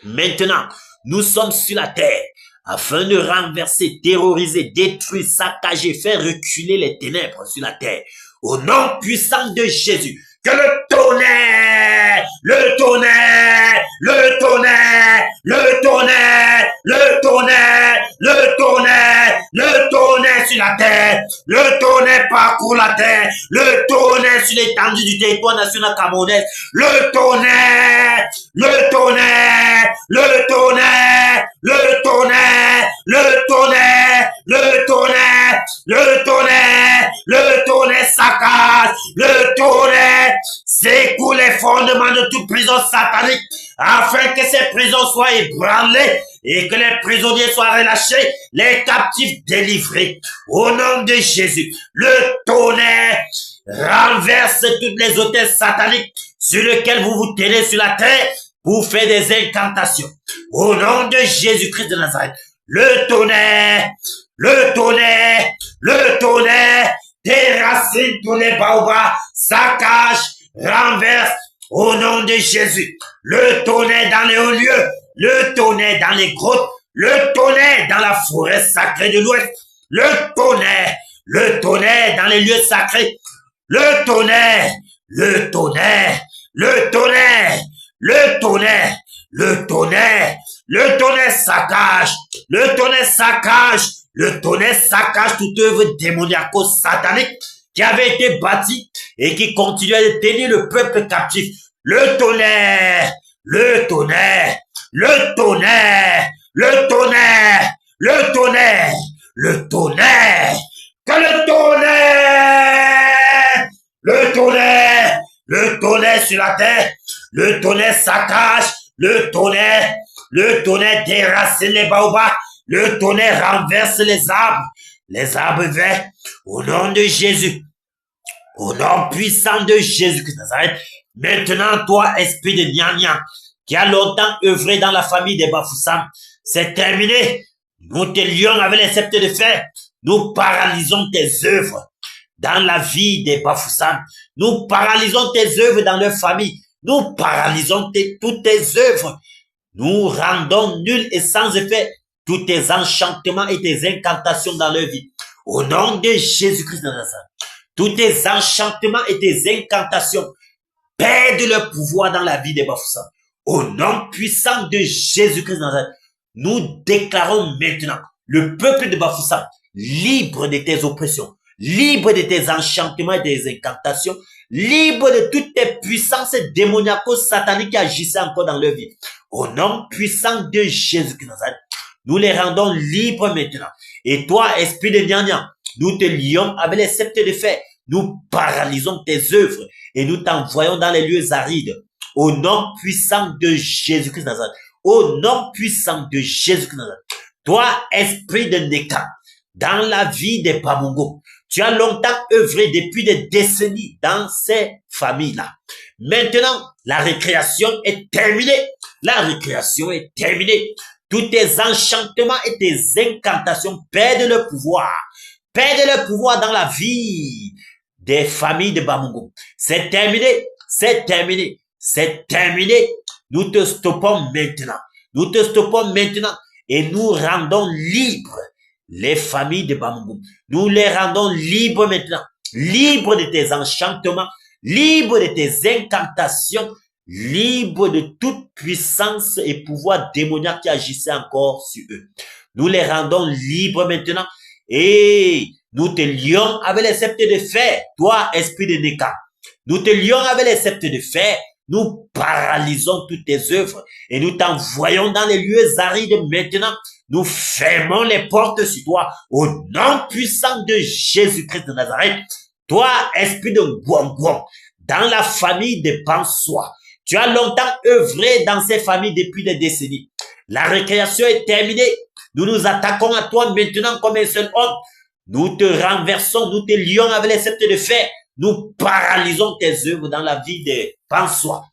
Maintenant, nous sommes sur la terre, afin de renverser, terroriser, détruire, saccager, faire reculer les ténèbres sur la terre. Au nom puissant de Jésus, que le tonnerre, le tonnerre, le tonnerre, le tonnerre, le tonnerre, le tonnerre, le tonnerre sur la terre, le tonnerre parcourt la terre, le tonnerre sur l'étendue du territoire national camerounais, le tonnerre, le tonnerre, le tonnerre, le tonnerre, le tonnerre, le tonnerre, le tonnerre, le tonnerre saccage, le tonnerre secoue les fondements de toute prison satanique, afin que ces prisons soient ébranlées et que les prisonniers soient relâchés, les captifs délivrés. Au nom de Jésus, le tonnerre renverse toutes les autels sataniques sur lesquels vous vous tenez sur la terre pour faire des incantations. Au nom de Jésus-Christ de Nazareth, le tonnerre, le tonnerre, le tonnerre déracine tous les baobabs, saccage, renverse, au nom de Jésus. Le tonnerre dans les hauts lieux, le tonnerre dans les grottes, le tonnerre dans la forêt sacrée de l'Ouest, le tonnerre dans les lieux sacrés, le tonnerre, le tonnerre, le tonnerre, le tonnerre, le tonnerre, le tonnerre saccage, le tonnerre saccage, le tonnerre saccage toute œuvre démoniaco-satanique qui avait été bâtie et qui continuait de tenir le peuple captif. Le tonnerre, le tonnerre, le tonnerre, le tonnerre, le tonnerre, le tonnerre, que le tonnerre sur la terre, le tonnerre saccage, le tonnerre déracine les baobabs, le tonnerre renverse les arbres verts, au nom de Jésus, au nom puissant de Jésus-Christ de Nazareth. Maintenant, toi, esprit de Nya qui a longtemps œuvré dans la famille des Bafoussam, c'est terminé. Nous te lions avec les sceptres de fer. Nous paralysons tes œuvres dans la vie des Bafoussam. Nous paralysons tes œuvres dans leur famille. Nous paralysons toutes tes œuvres. Nous rendons nuls et sans effet tous tes enchantements et tes incantations dans leur vie. Au nom de Jésus-Christ de Nazareth, tous tes enchantements et tes incantations perdent leur pouvoir dans la vie des Bafoussam. Au nom puissant de Jésus-Christ de Nazareth, nous déclarons maintenant le peuple de Bafoussam libre de tes oppressions, libre de tes enchantements et des incantations, libre de toutes tes puissances démoniaco-sataniques qui agissaient encore dans leur vie. Au nom puissant de Jésus-Christ de Nazareth, nous les rendons libres maintenant. Et toi, esprit de Nyanya, nous te lions avec les sceptres de fer. Nous paralysons tes œuvres et nous t'envoyons dans les lieux arides. Au nom puissant de Jésus-Christ de Nazareth. Au nom puissant de Jésus-Christ de Nazareth. Toi, esprit de Neka, dans la vie des Bamongo, tu as longtemps œuvré depuis des décennies dans ces familles-là. Maintenant, la récréation est terminée. La récréation est terminée. Tous tes enchantements et tes incantations perdent le pouvoir. Perdent le pouvoir dans la vie des familles de Bamongo. C'est terminé. C'est terminé. C'est terminé. Nous te stoppons maintenant. Nous te stoppons maintenant. Et nous rendons libres les familles de Bamongo. Nous les rendons libres maintenant. Libres de tes enchantements. Libres de tes incantations. Libres de toute puissance et pouvoir démoniaque qui agissait encore sur eux. Nous les rendons libres maintenant et nous te lions avec les sceptres de fer, toi, esprit de Neka. Nous te lions avec les sceptres de fer, nous paralysons toutes tes œuvres et nous t'envoyons dans les lieux arides maintenant. Nous fermons les portes sur toi au nom puissant de Jésus-Christ de Nazareth. Toi, esprit de Gwangwang, dans la famille de Pansois, tu as longtemps œuvré dans ces familles depuis des décennies. La récréation est terminée. Nous nous attaquons à toi maintenant comme un seul homme. Nous te renversons, nous te lions avec les sceptres de fer. Nous paralysons tes œuvres dans la vie des Bansois.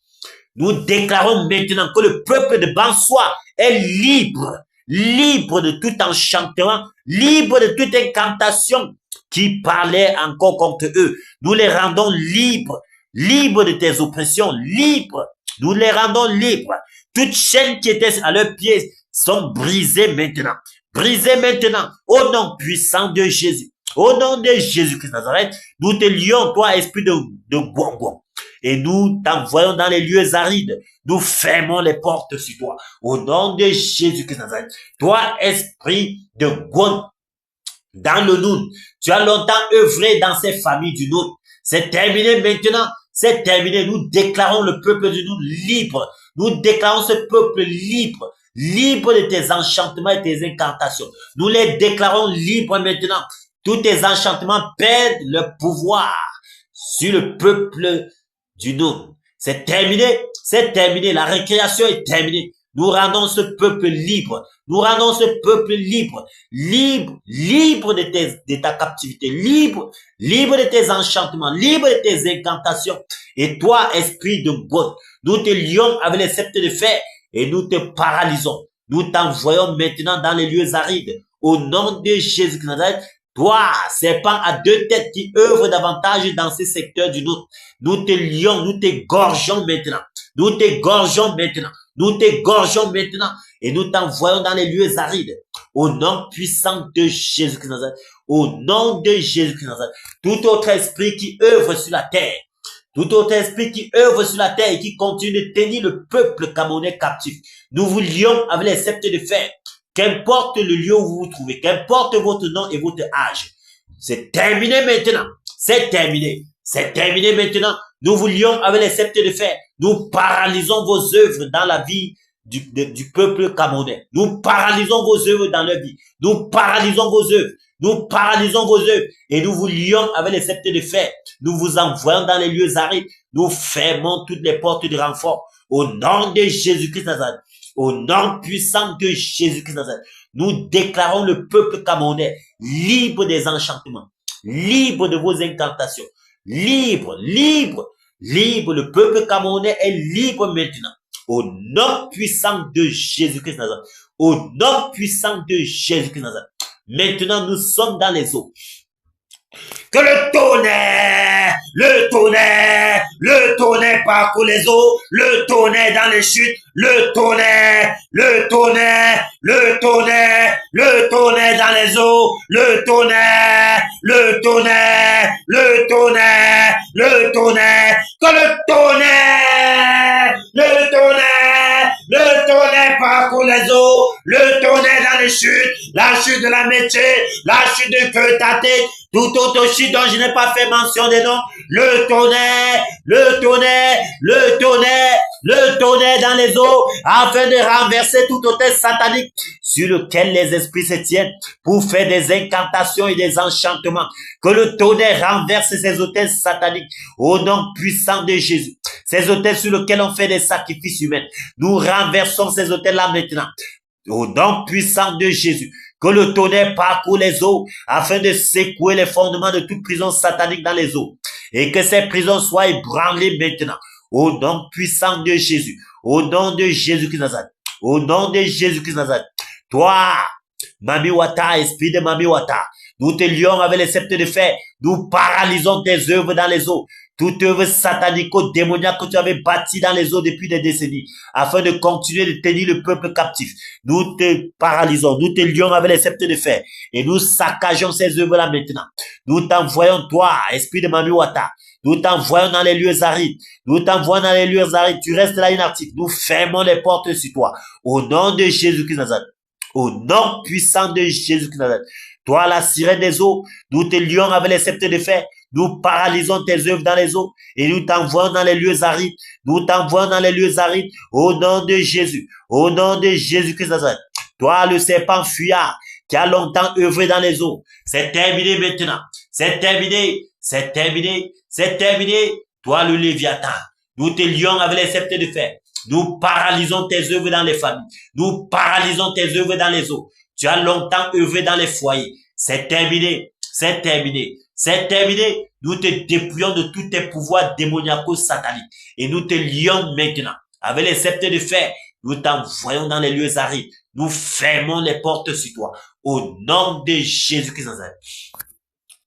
Nous déclarons maintenant que le peuple de Bansois est libre, libre de tout enchantement, libre de toute incantation qui parlait encore contre eux. Nous les rendons libres. Libres de tes oppressions, libres. Nous les rendons libres. Toutes chaînes qui étaient à leurs pieds sont brisées maintenant. Brisées maintenant. Au nom puissant de Jésus. Au nom de Jésus-Christ de Nazareth, nous te lions, toi, esprit de Gwangwang. Et nous t'envoyons dans les lieux arides. Nous fermons les portes sur toi. Au nom de Jésus-Christ de Nazareth. Toi, esprit de Gwang, dans le Noun. Tu as longtemps œuvré dans ces familles du Noun. C'est terminé maintenant. C'est terminé. Nous déclarons le peuple du Noun libre. Nous déclarons ce peuple libre. Libre de tes enchantements et tes incantations. Nous les déclarons libres maintenant. Tous tes enchantements perdent le pouvoir sur le peuple du Noun. C'est terminé. C'est terminé. La récréation est terminée. Nous rendons ce peuple libre. Nous rendons ce peuple libre. Libre, libre de ta captivité. Libre, libre de tes enchantements. Libre de tes incantations. Et toi, esprit de God, nous te lions avec les sceptres de fer et nous te paralysons. Nous t'envoyons maintenant dans les lieux arides. Au nom de Jésus-Christ de Nazareth, toi, serpent à deux têtes qui œuvre davantage dans ces secteurs du nôtre, nous te lions, nous t'égorgeons maintenant. Nous t'égorgeons maintenant. Nous t'égorgeons maintenant et nous t'envoyons dans les lieux arides. Au nom puissant de Jésus-Christ de Nazareth. Au nom de Jésus-Christ de Nazareth. Tout autre esprit qui œuvre sur la terre. Tout autre esprit qui œuvre sur la terre et qui continue de tenir le peuple camerounais captif. Nous vous lions avec les sceptres de fer. Qu'importe le lieu où vous vous trouvez. Qu'importe votre nom et votre âge. C'est terminé maintenant. C'est terminé. C'est terminé maintenant. Nous vous lions avec les sceptres de fer. Nous paralysons vos œuvres dans la vie du peuple camerounais. Nous paralysons vos œuvres dans leur vie. Nous paralysons vos œuvres. Nous paralysons vos œuvres. Et nous vous lions avec les sceptres de fer. Nous vous envoyons dans les lieux arides. Nous fermons toutes les portes de renfort. Au nom de Jésus-Christ de Nazareth. Au nom puissant de Jésus-Christ de Nazareth. Nous déclarons le peuple camerounais libre des enchantements. Libre de vos incantations. Libre, libre, libre. Le peuple camerounais est libre maintenant. Au nom puissant de Jésus-Christ de Nazareth. Au nom puissant de Jésus-Christ de Nazareth. Maintenant, nous sommes dans les eaux. Que le tonnerre parcourt les eaux, le tonnerre dans les chutes, le tonnerre dans les eaux, le tonnerre, que le tonnerre parcourt les eaux, le tonnerre dans les chutes, la chute de la métier, la chute de que ta tête, tout autre chute dont je n'ai pas fait mention des noms, le tonnerre dans les eaux, afin de renverser tout hôtel satanique sur lequel les esprits se tiennent pour faire des incantations et des enchantements. Que le tonnerre renverse ces hôtels sataniques au nom puissant de Jésus. Ces hôtels sur lesquels on fait des sacrifices humains. Nous renversons ces hôtels-là maintenant. Au nom puissant de Jésus. Que le tonnerre parcourt les eaux afin de secouer les fondements de toute prison satanique dans les eaux. Et que ces prisons soient ébranlées maintenant. Au nom puissant de Jésus. Au nom de Jésus-Christ Nazareth. Au nom de Jésus-Christ Nazareth. Toi, Mami Wata, esprit de Mami Wata, nous te lions avec les sceptres de fer. Nous paralysons tes œuvres dans les eaux. Toute œuvre satanico-démoniaque que tu avais bâtie dans les eaux depuis des décennies, afin de continuer de tenir le peuple captif. Nous te paralysons, nous te lions avec les sceptres de fer, et nous saccageons ces œuvres-là maintenant. Nous t'envoyons, toi, esprit de Mami Wata, nous t'envoyons dans les lieux arides. Nous t'envoyons dans les lieux arides. Tu restes là inactif. Nous fermons les portes sur toi. Au nom de Jésus-Christ Nazareth. Au nom puissant de Jésus-Christ Nazareth. Toi, la sirène des eaux, nous te lions avec les sceptres de fer. Nous paralysons tes œuvres dans les eaux et nous t'envoyons dans les lieux arides. Nous t'envoyons dans les lieux arides au nom de Jésus. Au nom de Jésus-Christ Nazareth. Toi, le serpent fuyard qui a longtemps œuvré dans les eaux. C'est terminé maintenant. C'est terminé. C'est terminé. C'est terminé. Toi, le Léviathan. Nous te lions avec les sceptres de fer. Nous paralysons tes œuvres dans les familles. Nous paralysons tes œuvres dans les eaux. Tu as longtemps œuvré dans les foyers. C'est terminé. C'est terminé. C'est terminé. Nous te dépouillons de tous tes pouvoirs démoniaco-sataniques. Et nous te lions maintenant. Avec les sceptres de fer, nous t'envoyons dans les lieux arides. Nous fermons les portes sur toi. Au nom de Jésus-Christ Nazareth.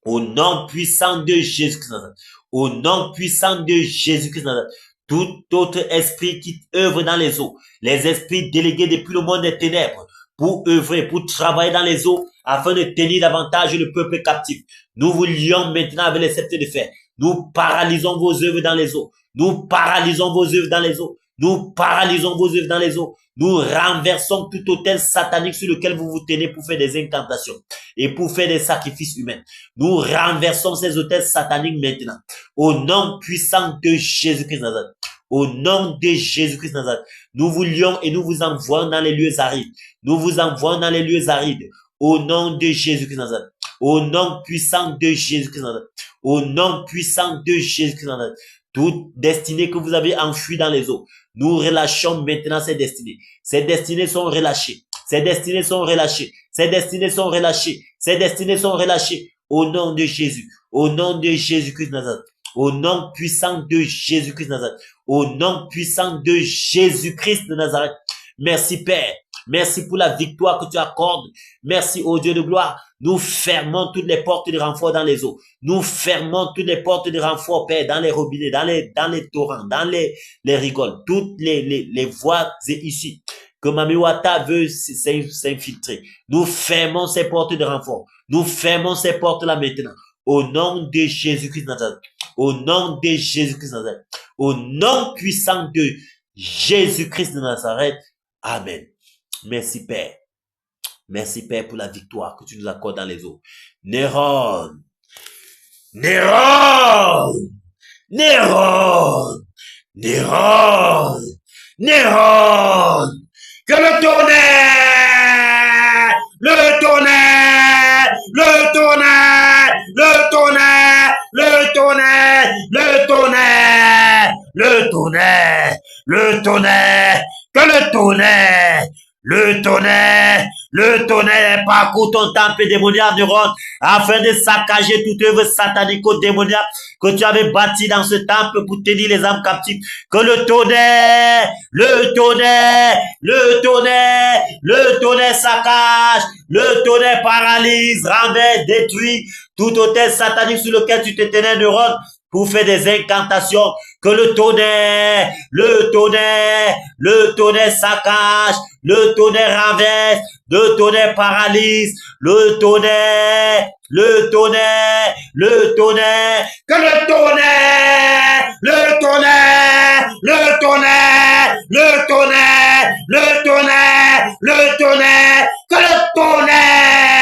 Au nom puissant de Jésus-Christ Nazareth. Au nom puissant de Jésus-Christ Nazareth. Tout autre esprit qui œuvre dans les eaux. Les esprits délégués depuis le monde des ténèbres. Pour œuvrer, pour travailler dans les eaux, afin de tenir davantage le peuple captif. Nous vous lions maintenant avec les sceptres de fer. Nous paralysons vos œuvres dans les eaux. Nous paralysons vos œuvres dans les eaux. Nous paralysons vos œuvres dans les eaux. Nous renversons tout hôtel satanique sur lequel vous vous tenez pour faire des incantations et pour faire des sacrifices humains. Nous renversons ces hôtels sataniques maintenant. Au nom puissant de Jésus-Christ Nazareth. Au nom de Jésus-Christ Nazareth. Nous vous lions et nous vous envoyons dans les lieux arides. Nous vous envoyons dans les lieux arides. Au nom de Jésus-Christ Nazareth. Au nom puissant de Jésus-Christ Nazareth. Au nom puissant de Jésus-Christ Nazareth. Toute destinée que vous avez enfouie dans les eaux. Nous relâchons maintenant ces destinées. Ces destinées sont relâchées. Ces destinées sont relâchées. Ces destinées sont relâchées. Ces destinées sont relâchées. Au nom de Jésus. Au nom de Jésus-Christ Nazareth. Au nom puissant de Jésus-Christ Nazareth. Au nom puissant de Jésus-Christ de Nazareth. Merci Père. Merci pour la victoire que tu accordes. Merci au Dieu de gloire. Nous fermons toutes les portes de renfort dans les eaux. Nous fermons toutes les portes de renfort, Père, dans les robinets, dans les torrents, dans les rigoles, toutes les voies et issues que Mami Wata veut s'infiltrer. Nous fermons ces portes de renfort. Nous fermons ces portes-là maintenant. Au nom de Jésus-Christ de Nazareth. Au nom de Jésus-Christ de Nazareth. Au nom puissant de Jésus-Christ de Nazareth. Amen. Merci Père. Merci Père pour la victoire que tu nous accordes dans les eaux. Néron. Néron. Néron. Néron. Néron. Que le tonnerre. Le tonnerre. Le tonnerre. Le tonnerre. Le tonnerre. Le tonnerre. Le tonnerre. Le tonnerre. Que le tonnerre. Le tonnerre, Le tonnerre parcourt ton temple démoniaque de Rhodes afin de saccager toute œuvre satanico-démoniaque que tu avais bâti dans ce temple pour tenir les âmes captives. Que le tonnerre, le tonnerre, le tonnerre, le tonnerre saccage, le tonnerre paralyse, renverse, détruit tout hôtel satanique sur lequel tu te tenais de Rhodes pour faire des incantations. Que le tonnerre, le tonnerre, le tonnerre saccage, le tonnerre renverse, le tonnerre paralyse, le tonnerre, le tonnerre, le tonnerre, que le tonnerre, le tonnerre, le tonnerre, le tonnerre, le tonnerre, le tonnerre, que le tonnerre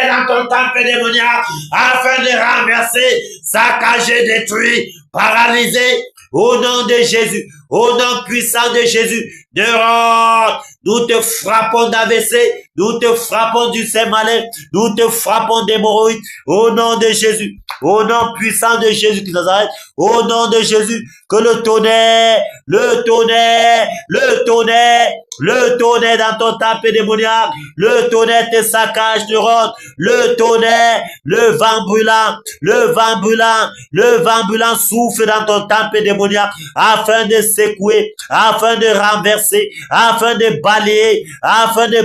dans ton temple démoniaque, afin de renverser, saccager, détruire, paralyser, au nom de Jésus, au nom puissant de Jésus, de Rhodes, nous te frappons d'AVC, nous te frappons du sein malin, nous te frappons d'hémorroïdes, au nom de Jésus, au nom puissant de Jésus qui Nazareth, au nom de Jésus, que le tonnerre, le tonnerre, le tonnerre, le tonnerre dans ton temple démoniaque, le tonnerre te saccage de Rhodes, le tonnerre, le vent brûlant, le vent brûlant, le vent brûlant souffle dans ton temple démoniaque, afin de secouer, afin de renverser, afin de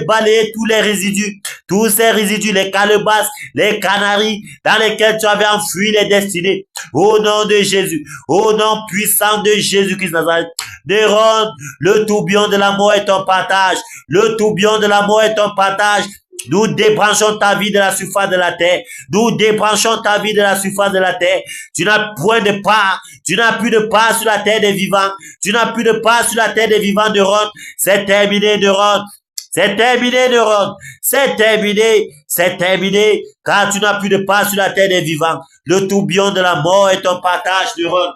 balayer tous les résidus, tous ces résidus, les calebasses, les canaries, dans lesquels tu avais enfui les destinées, au nom de Jésus, au nom puissant de Jésus-Christ Nazareth, de Rhodes, le tourbillon de la mort est ton partage, le tourbillon de la mort est ton partage. Nous débranchons ta vie de la surface de la terre. Nous débranchons ta vie de la surface de la terre. Tu n'as point de part. Tu n'as plus de part sur la terre des vivants. Tu n'as plus de part sur la terre des vivants de Rhodes. C'est terminé de Rhodes. C'est terminé de Rhodes. C'est terminé. C'est terminé. Car tu n'as plus de part sur la terre des vivants. Le tourbillon de la mort est ton partage de Rhodes.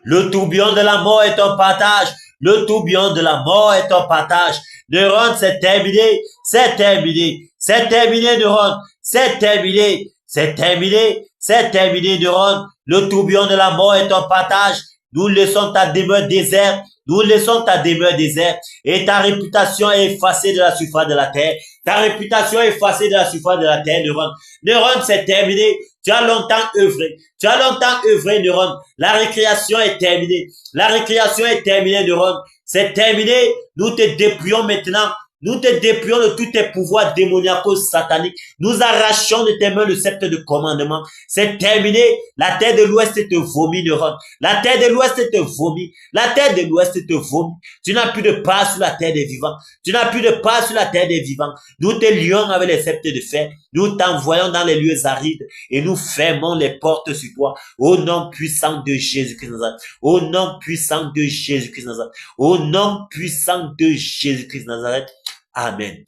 Le tourbillon de la mort est ton partage. Le tourbillon de la mort est ton partage. De Rhodes, c'est terminé. C'est terminé. C'est terminé de Rhodes. C'est terminé. C'est terminé. C'est terminé de Rhodes. Le tourbillon de la mort est ton partage. Nous laissons ta demeure déserte. Nous laissons ta demeure déserte. Et ta réputation est effacée de la surface de la terre. Ta réputation est effacée de la surface de la terre, de Rhodes. De Rhodes, c'est terminé. Tu as longtemps œuvré. Tu as longtemps œuvré, de Rhodes. La récréation est terminée. La récréation est terminée, de Rhodes. C'est terminé. Nous te dépouillons maintenant. Nous te dépouillons de tous tes pouvoirs démoniaques sataniques. Nous arrachons de tes mains le sceptre de commandement. C'est terminé. La terre de l'Ouest te vomit, de Rhodes. La terre de l'Ouest te vomit. La terre de l'Ouest te vomit. Tu n'as plus de part sur la terre des vivants. Tu n'as plus de part sur la terre des vivants. Nous te lions avec les sceptres de fer. Nous t'envoyons dans les lieux arides et nous fermons les portes sur toi. Au nom puissant de Jésus-Christ Nazareth. Au nom puissant de Jésus-Christ Nazareth. Au nom puissant de Jésus-Christ Nazareth. Amen.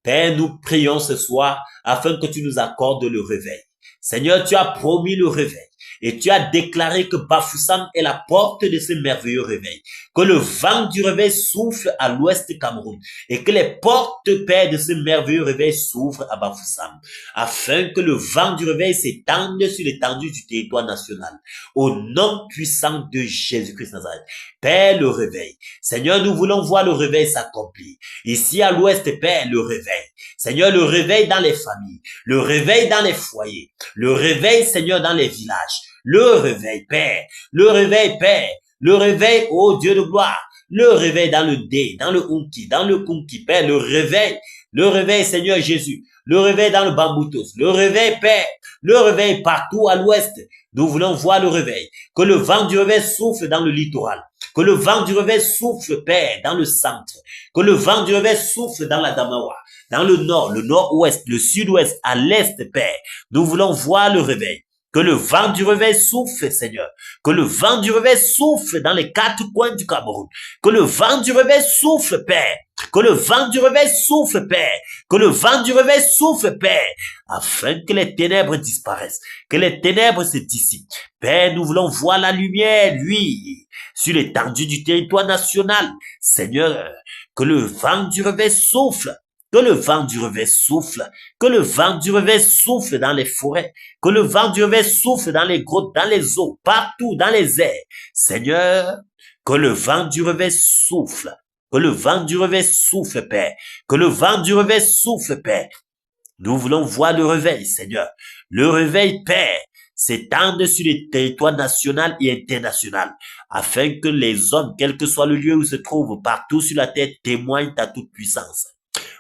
Père, nous prions ce soir afin que tu nous accordes le réveil. Seigneur, tu as promis le réveil. Et tu as déclaré que Bafoussam est la porte de ce merveilleux réveil. Que le vent du réveil souffle à l'ouest du Cameroun. Et que les portes, Père, de ce merveilleux réveil s'ouvrent à Bafoussam. Afin que le vent du réveil s'étende sur l'étendue du territoire national. Au nom puissant de Jésus-Christ Nazareth. Père, le réveil. Seigneur, nous voulons voir le réveil s'accomplir. Ici à l'ouest, Père, le réveil. Seigneur, le réveil dans les familles. Le réveil dans les foyers. Le réveil, Seigneur, dans les villages. Le réveil, Père. Le réveil, Père. Le réveil, ô Dieu de gloire. Le réveil dans le dé, dans le unki, dans le kunki, Père. Le réveil, Seigneur Jésus. Le réveil dans le bamboutos. Le réveil, Père. Le réveil partout à l'ouest. Nous voulons voir le réveil. Que le vent du réveil souffle dans le littoral. Que le vent du réveil souffle, Père, dans le centre. Que le vent du réveil souffle dans la Damawa. Dans le nord, le nord-ouest, le sud-ouest, à l'est, Père. Nous voulons voir le réveil. Que le vent du réveil souffle, Seigneur. Que le vent du réveil souffle dans les quatre coins du Cameroun. Que le vent du réveil souffle, Père. Que le vent du réveil souffle, Père. Que le vent du réveil souffle, Père. Afin que les ténèbres disparaissent. Que les ténèbres se dissipent. Père, nous voulons voir la lumière, lui, sur l'étendue du territoire national. Seigneur, que le vent du réveil souffle. Que le vent du réveil souffle, que le vent du réveil souffle dans les forêts, que le vent du réveil souffle dans les grottes, dans les eaux, partout dans les airs. Seigneur, que le vent du réveil souffle Que le vent du réveil souffle, Père. Que le vent du réveil souffle, Père. Nous voulons voir le réveil, Seigneur. Le réveil, Père, s'étendre sur les territoires national et international, afin que les hommes, quel que soit le lieu où ils se trouvent, partout sur la terre, témoignent ta toute puissance.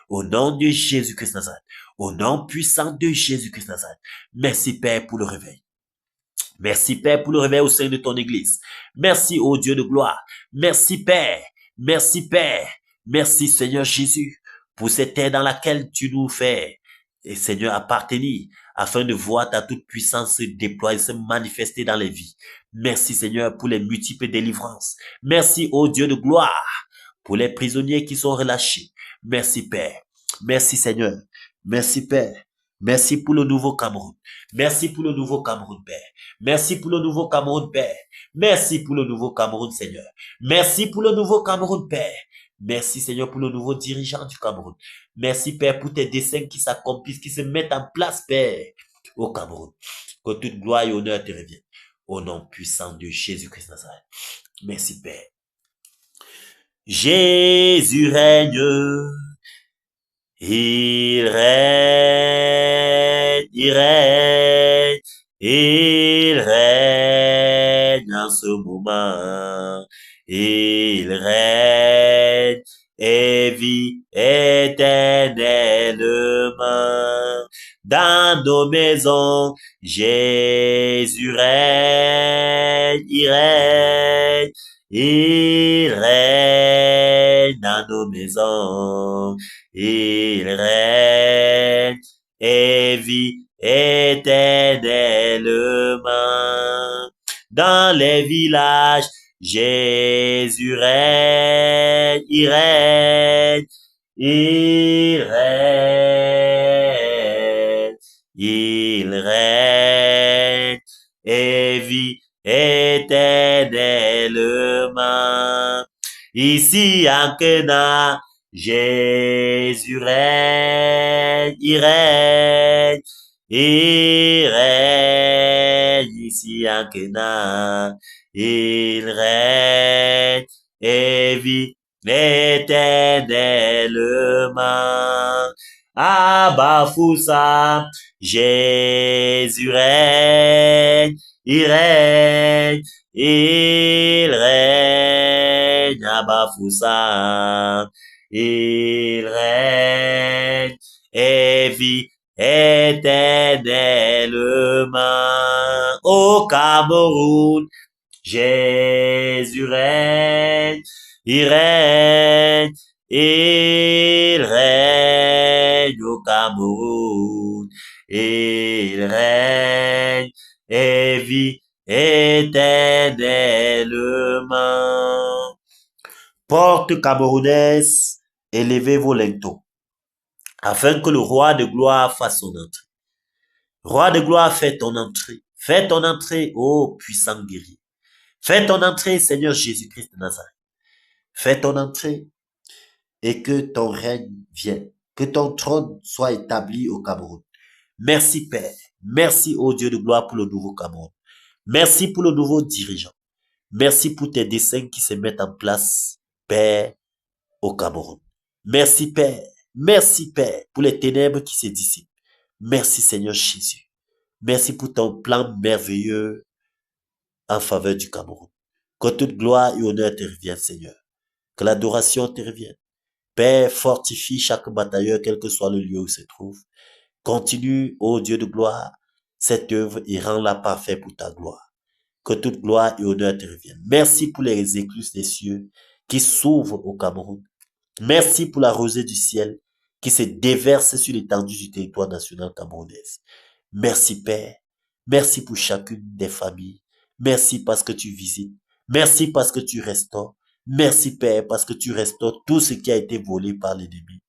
Au nom de Jésus-Christ Nazareth. Au nom puissant de Jésus-Christ Nazareth. Merci, Père, pour le réveil. Merci, Père, pour le réveil au sein de ton Église. Merci, ô Dieu de gloire. Merci, Père. Merci, Père. Merci, Seigneur Jésus, pour cette terre dans laquelle tu nous fais, et Seigneur, appartenir, afin de voir ta toute puissance se déployer, se manifester dans les vies. Merci, Seigneur, pour les multiples délivrances. Merci, ô Dieu de gloire, pour les prisonniers qui sont relâchés. Merci, Père. Merci, Seigneur. Merci, Père. Merci pour le nouveau Cameroun. Merci pour le nouveau Cameroun, Père. Merci pour le nouveau Cameroun, Père. Merci pour le nouveau Cameroun, Seigneur. Merci pour le nouveau Cameroun, Père. Merci, Seigneur, pour le nouveau dirigeant du Cameroun. Merci, Père, pour tes desseins qui s'accomplissent, qui se mettent en place, Père, au Cameroun. Que toute gloire et honneur te reviennent. Au nom puissant de Jésus-Christ Nazareth. Merci, Père. Jésus règne. Il règne, il règne, il règne en ce moment. Il règne et vit éternellement. Dans nos maisons, Jésus règne, il règne dans nos maisons. Il règne et vit éternellement. Dans les villages, Jésus règne, il règne, il règne, il règne et vit éternellement. Ici en Canaan, Jésus règne, il règne, il règne ici en Canaan, il règne et vit éternellement. À Bafoussa, Jésus règne, il règne, il règne à Bafoussa. Il règne et vit éternellement. Au Cameroun, Jésus règne, il règne, il règne au Cameroun. Il règne et vit éternellement. Porte camerounaise, élevez vos linteaux, afin que le roi de gloire fasse son entrée. Roi de gloire, fais ton entrée. Fais ton entrée, ô puissant guerrier. Fais ton entrée, Seigneur Jésus-Christ de Nazareth. Fais ton entrée et que ton règne vienne. Que ton trône soit établi au Cameroun. Merci, Père. Merci, ô Dieu de gloire, pour le nouveau Cameroun. Merci pour le nouveau dirigeant. Merci pour tes desseins qui se mettent en place, Père, au Cameroun. Merci, Père. Merci, Père, pour les ténèbres qui se dissipent. Merci, Seigneur Jésus. Merci pour ton plan merveilleux en faveur du Cameroun. Que toute gloire et honneur te reviennent, Seigneur. Que l'adoration te revienne. Père, fortifie chaque batailleur, quel que soit le lieu où il se trouve. Continue, ô Dieu de gloire, cette œuvre et rends-la parfaite pour ta gloire. Que toute gloire et honneur te reviennent. Merci pour les écluses des cieux qui s'ouvrent au Cameroun. Merci pour la rosée du ciel qui se déverse sur l'étendue du territoire national camerounais. Merci Père. Merci pour chacune des familles. Merci parce que tu visites. Merci parce que tu restaures. Merci Père parce que tu restaures tout ce qui a été volé par l'ennemi.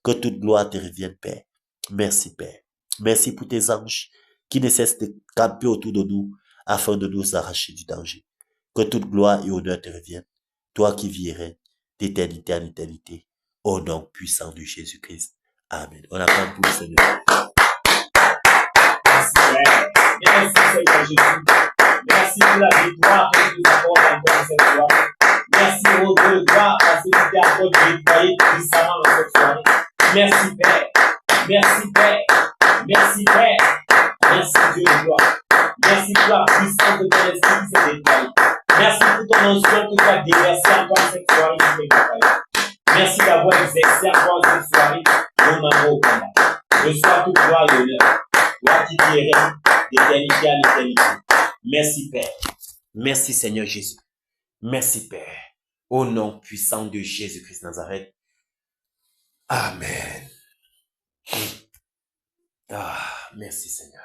Que toute gloire te revienne Père. Merci Père. Merci pour tes anges qui ne cessent de camper autour de nous afin de nous arracher du danger. Que toute gloire et honneur te reviennent. Toi qui vis et règnes d'éternité en éternité. Au nom puissant de Jésus-Christ. Amen. On acclame pour le Seigneur. Merci Père. Merci Seigneur Jésus. Merci pour la victoire que tu nous apportes encore cette fois. Merci au Dieu de gloire parce que tu t'es encore déployé puissamment dans cette soirée. Merci Père. Merci Père. Merci Père. Merci Dieu de gloire. Merci pour la puissance de ton esprit qui s'est déployée. Merci pour ton onction que tu as déversée encore cette soirée sur tes compagnons. Merci d'avoir exercé encore cette soirée ton amour au combat. Reçois toute gloire et honneur. Toi qui dirais d'éternité à l'éternité. Merci Père. Merci Seigneur Jésus. Merci Père. Au nom puissant de Jésus-Christ Nazareth. Amen. Ah, merci Seigneur.